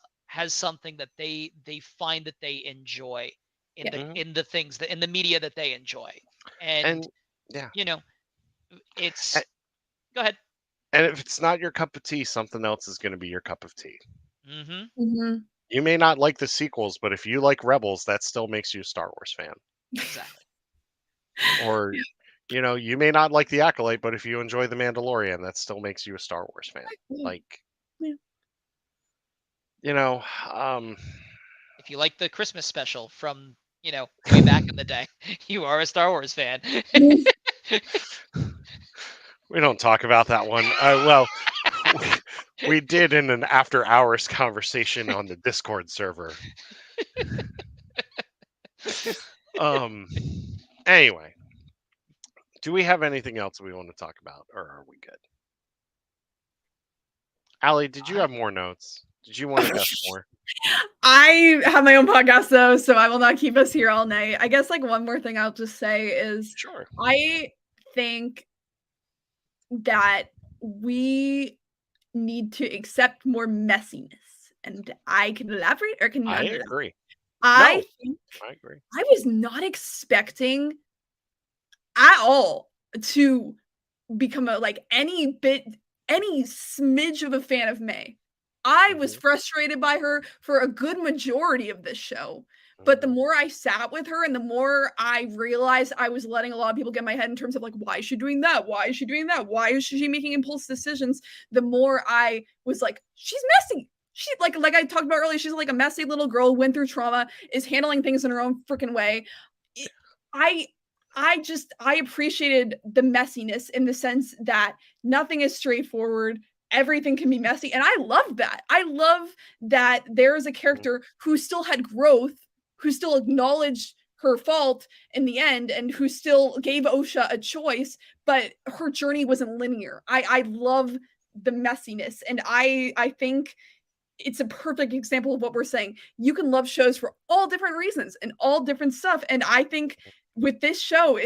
something that they find that they enjoy in the things that in the media that they enjoy, and yeah, it's go ahead. and if it's not your cup of tea, something else is going to be your cup of tea. Mm-hmm. You may not like the sequels, but if you like Rebels, that still makes you a Star Wars fan. Exactly. Or, you may not like the Acolyte, but if you enjoy the Mandalorian, that still makes you a Star Wars fan. Like, if you like the Christmas special from way back in the day, you are a Star Wars fan. We don't talk about that one. Well, we did in an after hours conversation on the Discord server. Anyway, do we have anything else we want to talk about, or are we good? Allie, did you have more notes? Did you want to guess more? I have my own podcast though, so I will not keep us here all night. I guess one more thing I'll just say is Sure. I think that we need to accept more messiness. And I can elaborate or can I agree. I agree. I was not expecting at all to become any smidge of a fan of May. I was frustrated by her for a good majority of this show. But the more I sat with her and the more I realized I was letting a lot of people get in my head in terms of why is she doing that? Why is she doing that? Why is she making impulse decisions? The more I was like, she's messy. She like I talked about earlier, she's like a messy little girl who went through trauma, is handling things in her own freaking way. I appreciated the messiness in the sense that nothing is straightforward. Everything can be messy. And I love that. I love that there is a character who still had growth, who still acknowledged her fault in the end, and who still gave Osha a choice, but her journey wasn't linear. I love the messiness. And I think it's a perfect example of what we're saying. You can love shows for all different reasons and all different stuff. And I think with this show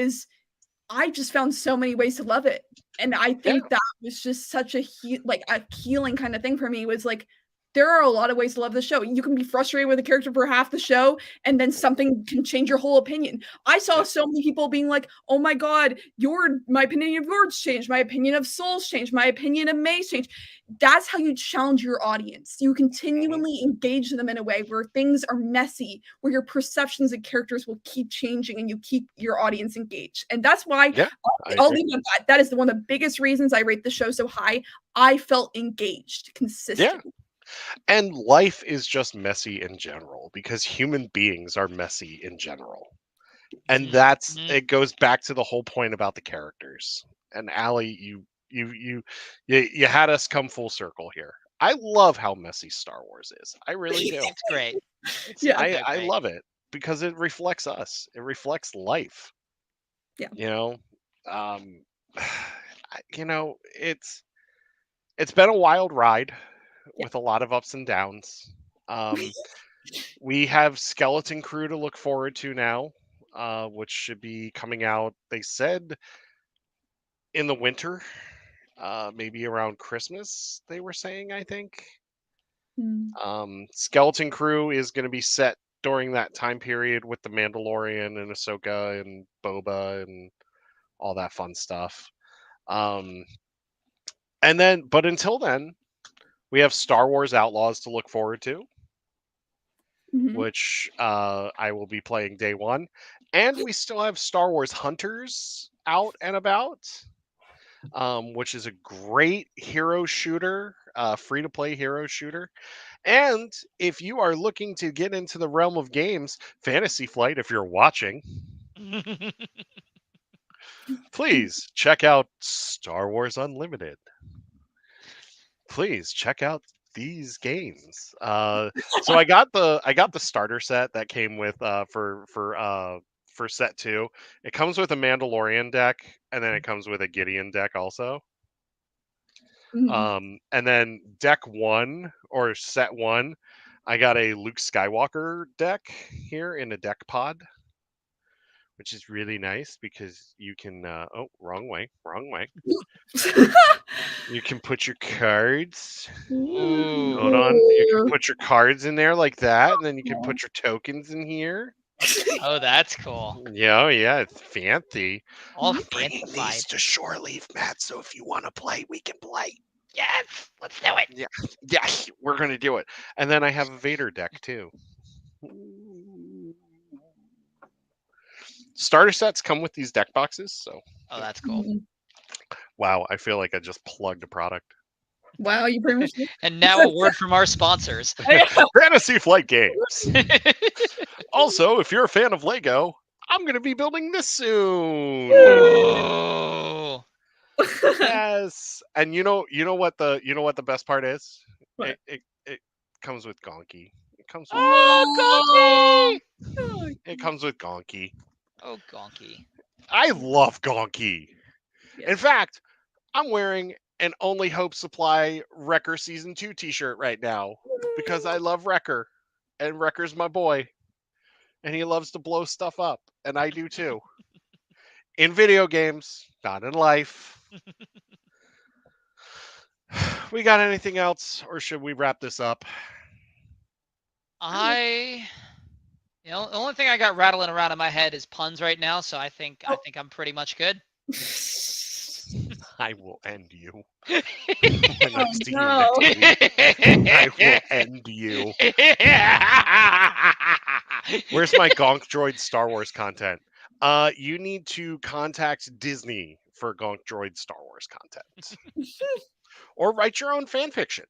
I just found so many ways to love it. And I think that was just such a healing kind of thing for me, was there are a lot of ways to love the show. You can be frustrated with a character for half the show, and then something can change your whole opinion. I saw so many people being like, "Oh my god, my opinion of yours changed. My opinion of Souls changed. My opinion of May's changed." That's how you challenge your audience. You continually engage them in a way where things are messy, where your perceptions of characters will keep changing, and you keep your audience engaged. And that's why I'll leave it at that. That is one of the biggest reasons I rate the show so high. I felt engaged consistently. Yeah. And life is just messy in general because human beings are messy in general. And it goes back to the whole point about the characters. And Allie, you had us come full circle here. I love how messy Star Wars is. I really do. It's great. I love it because it reflects us. It reflects life. Yeah. It's been a wild ride with a lot of ups and downs. We have Skeleton Crew to look forward to now, which should be coming out, they said, in the winter, maybe around Christmas, they were saying, I think. Skeleton Crew is going to be set during that time period with the Mandalorian and Ahsoka and Boba and all that fun stuff. But until then, we have Star Wars Outlaws to look forward to, which I will be playing day one. And we still have Star Wars Hunters out and about, which is a great hero shooter, free-to-play hero shooter. And if you are looking to get into the realm of games, Fantasy Flight, if you're watching, please check out Star Wars Unlimited. Please check out these games. So I got the starter set that came with for set 2. It comes with a Mandalorian deck, and then it comes with a Gideon deck also. And then deck 1 or set 1, I got a Luke Skywalker deck here in a deck pod, which is really nice because you can. Oh, wrong way. You can put your cards. Hold on. You can put your cards in there like that, and then you can put your tokens in here. Oh, that's cool. Yeah, it's fancy. All I'm bringing these fancified. to Shore Leave, Matt. So if you want to play, we can play. Yes, let's do it. Yeah, we're gonna do it. And then I have a Vader deck too. Starter sets come with these deck boxes, so Oh, that's cool. wow, I feel like I just plugged a product. Wow, you pretty much did. And now a word from our sponsors. Fantasy Flight Games. Also, if you're a fan of Lego, I'm gonna be building this soon. Oh. Yes, and you know what the best part is? What? It comes with Gonky. It comes with Oh, Gonky! It comes with Gonky. Oh, Gonky. I love Gonky. Yes. In fact, I'm wearing an Only Hope Supply Wrecker Season 2 t-shirt right now because I love Wrecker, and Wrecker's my boy, and he loves to blow stuff up, and I do too. In video games, not in life. We got anything else, or should we wrap this up? The only thing I got rattling around in my head is puns right now, so I think I'm pretty much good. I will end you. Oh, When I see no. you next week, I will end you. Where's my Gonk Droid Star Wars content? You need to contact Disney for Gonk Droid Star Wars content. Or write your own fan fiction.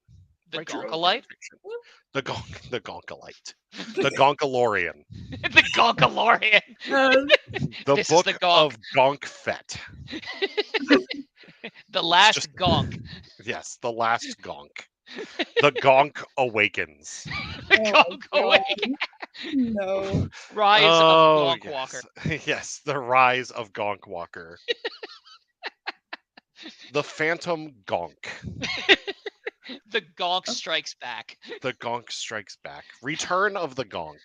The Write your own Gonkalite? fan fiction. The Gonkalite. The Gonkalorian. The Gonkalorian. The This is book the Gonk. of Gonk Fett. The last just- Gonk. Yes, the last Gonk. The Gonk Awakens. The Oh, Gonk God. Awakening. No. Rise of Gonk yes. Walker. Yes, the rise of Gonk Walker. The Phantom Gonk. The Gonk Strikes Back. The Gonk Strikes Back. Return of the Gonk.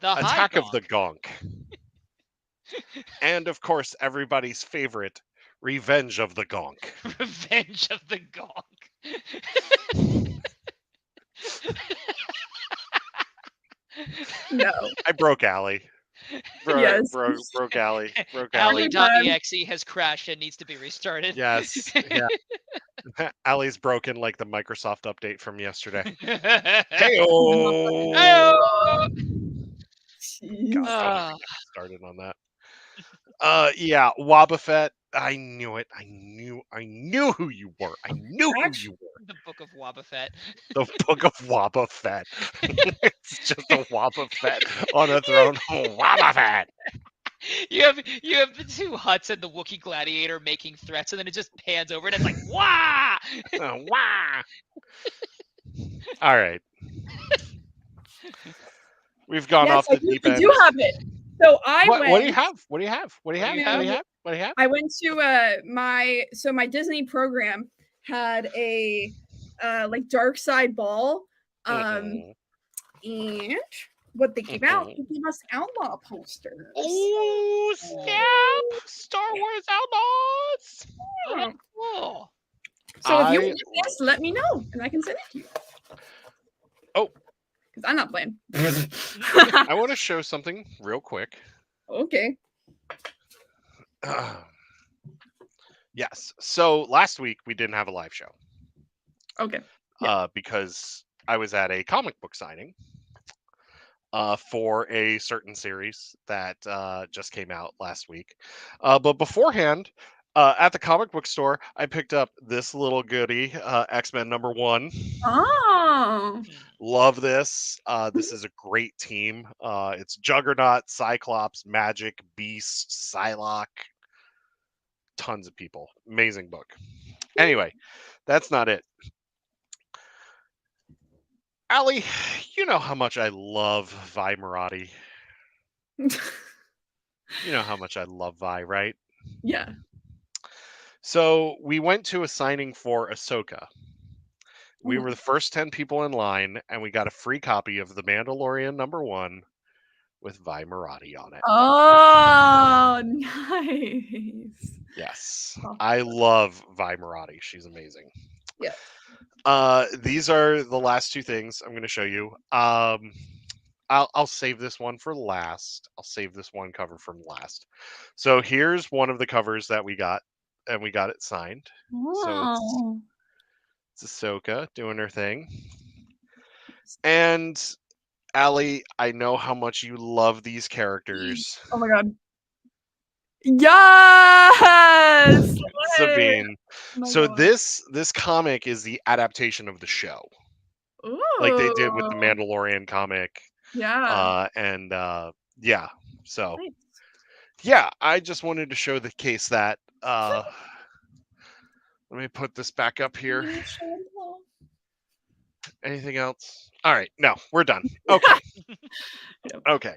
The Attack High of the Gonk. And of course, everybody's favorite, Revenge of the Gonk. Revenge of the Gonk. No. I broke Allie. Yes. Broke Allie. Broke Allie. Ally.exe has crashed and needs to be restarted. Yes. Yeah. Allie's broken like the Microsoft update from yesterday. Hey-o! Jeez. God, don't even get me started on that. Yeah, Wobbuffet. I knew it. I knew who you were. I knew who you were. The Book of Wobbuffet. The Book of Wobbuffet. It's just a Wobbuffet on a throne. Wobbuffet. You have the two huts and the Wookiee gladiator making threats, and then it just pans over and it's like wah! Wah! All right. We've gone off the deep end. I do have it. So What do you have? What do you have? What do you have? What do you have? What do you have? I went to my Disney program had a like dark side ball. And what they gave out, they gave us Outlaw posters. Oh, snap! Star Wars Outlaws! Oh, cool. So if you want this, let me know, and I can send it to you. Oh. Because I'm not playing. I want to show something real quick. Okay. Yes. So last week we didn't have a live show. Okay. Because I was at a comic book signing for a certain series that just came out last week. But beforehand, at the comic book store, I picked up this little goodie, X-Men #1. Oh. Love this. This is a great team. It's Juggernaut, Cyclops, Magic, Beast, Psylocke. Tons of people. Amazing book. Anyway, that's not it. Allie, you know how much I love Vi Marathi. You know how much I love Vi, right? Yeah. So we went to a signing for Ahsoka. We were the first 10 people in line, and we got a free copy of The Mandalorian #1 with Vi Marathi on it. Oh, nice. Yes. Oh. I love Vi Marathi. She's amazing. Yeah. These are the last two things I'm going to show you. I'll save this one for last. I'll save this one cover from last. So here's one of the covers that we got, and we got it signed. So it's Ahsoka doing her thing. And Allie, I know how much you love these characters. Oh my god. Yes! Sabine. Oh my So god. this comic is the adaptation of the show, like they did with the Ooh. Mandalorian comic. Yeah. Yeah. So Nice. yeah, I just wanted to show the case that let me put this back up here. Anything else? All right, no, we're done. Okay. Yep. Okay.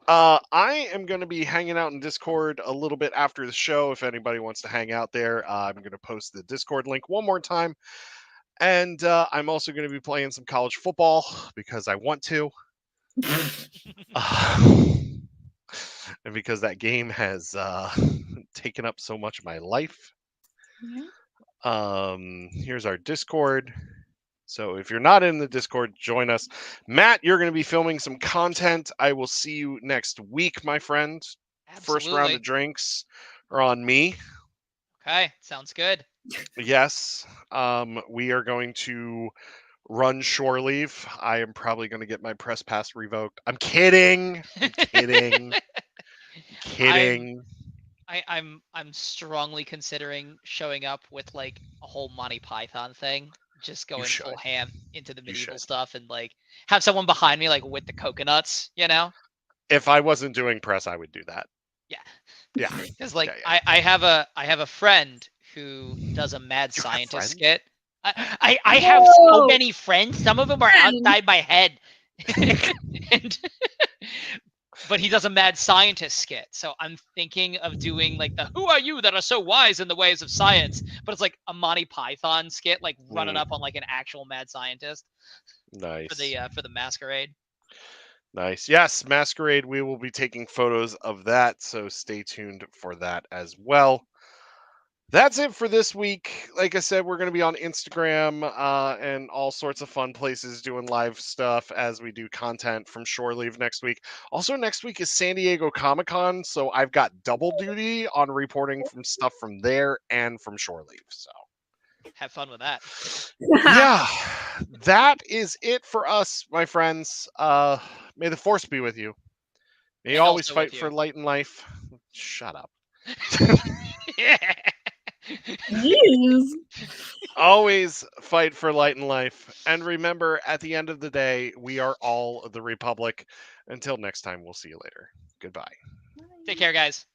I am going to be hanging out in Discord a little bit after the show. If anybody wants to hang out there, I'm going to post the Discord link one more time. And I'm also going to be playing some college football because I want to. And because that game has taken up so much of my life. Yeah. Here's our Discord. So if you're not in the Discord, join us. Matt, you're going to be filming some content. I will see you next week, my friend. First round of drinks are on me. Okay, sounds good. Yes. We are going to run shore leave. I am probably going to get my press pass revoked. I'm kidding. I'm kidding. Kidding. I'm strongly considering showing up with like a whole Monty Python thing, just going full should. ham into the You medieval should. stuff and like have someone behind me like with the coconuts, you know? If I wasn't doing press, I would do that. Yeah. Yeah. Because like Yeah. I have a friend who does a mad You have scientist friends? skit. I have so Whoa! many friends. Some of them are Friends? outside my head. And but he does a mad scientist skit. So I'm thinking of doing like the "Who are you that are so wise in the ways of science?" But it's like a Monty Python skit, like running up on like an actual mad scientist Nice. for the masquerade. Nice. Yes, Masquerade. We will be taking photos of that, so stay tuned for that as well. That's it for this week. Like I said, we're going to be on Instagram and all sorts of fun places doing live stuff as we do content from Shore Leave next week. Also, next week is San Diego Comic-Con, so I've got double duty on reporting from stuff from there and from Shore Leave. So Have fun with that. yeah, that is it for us, my friends. May the force be with you. May you And always also fight with for you. light in life. Shut up. Jeez. Always fight for light in life. And remember, at the end of the day, we are all the Republic. Until next time, we'll see you later. Goodbye. Take care, guys.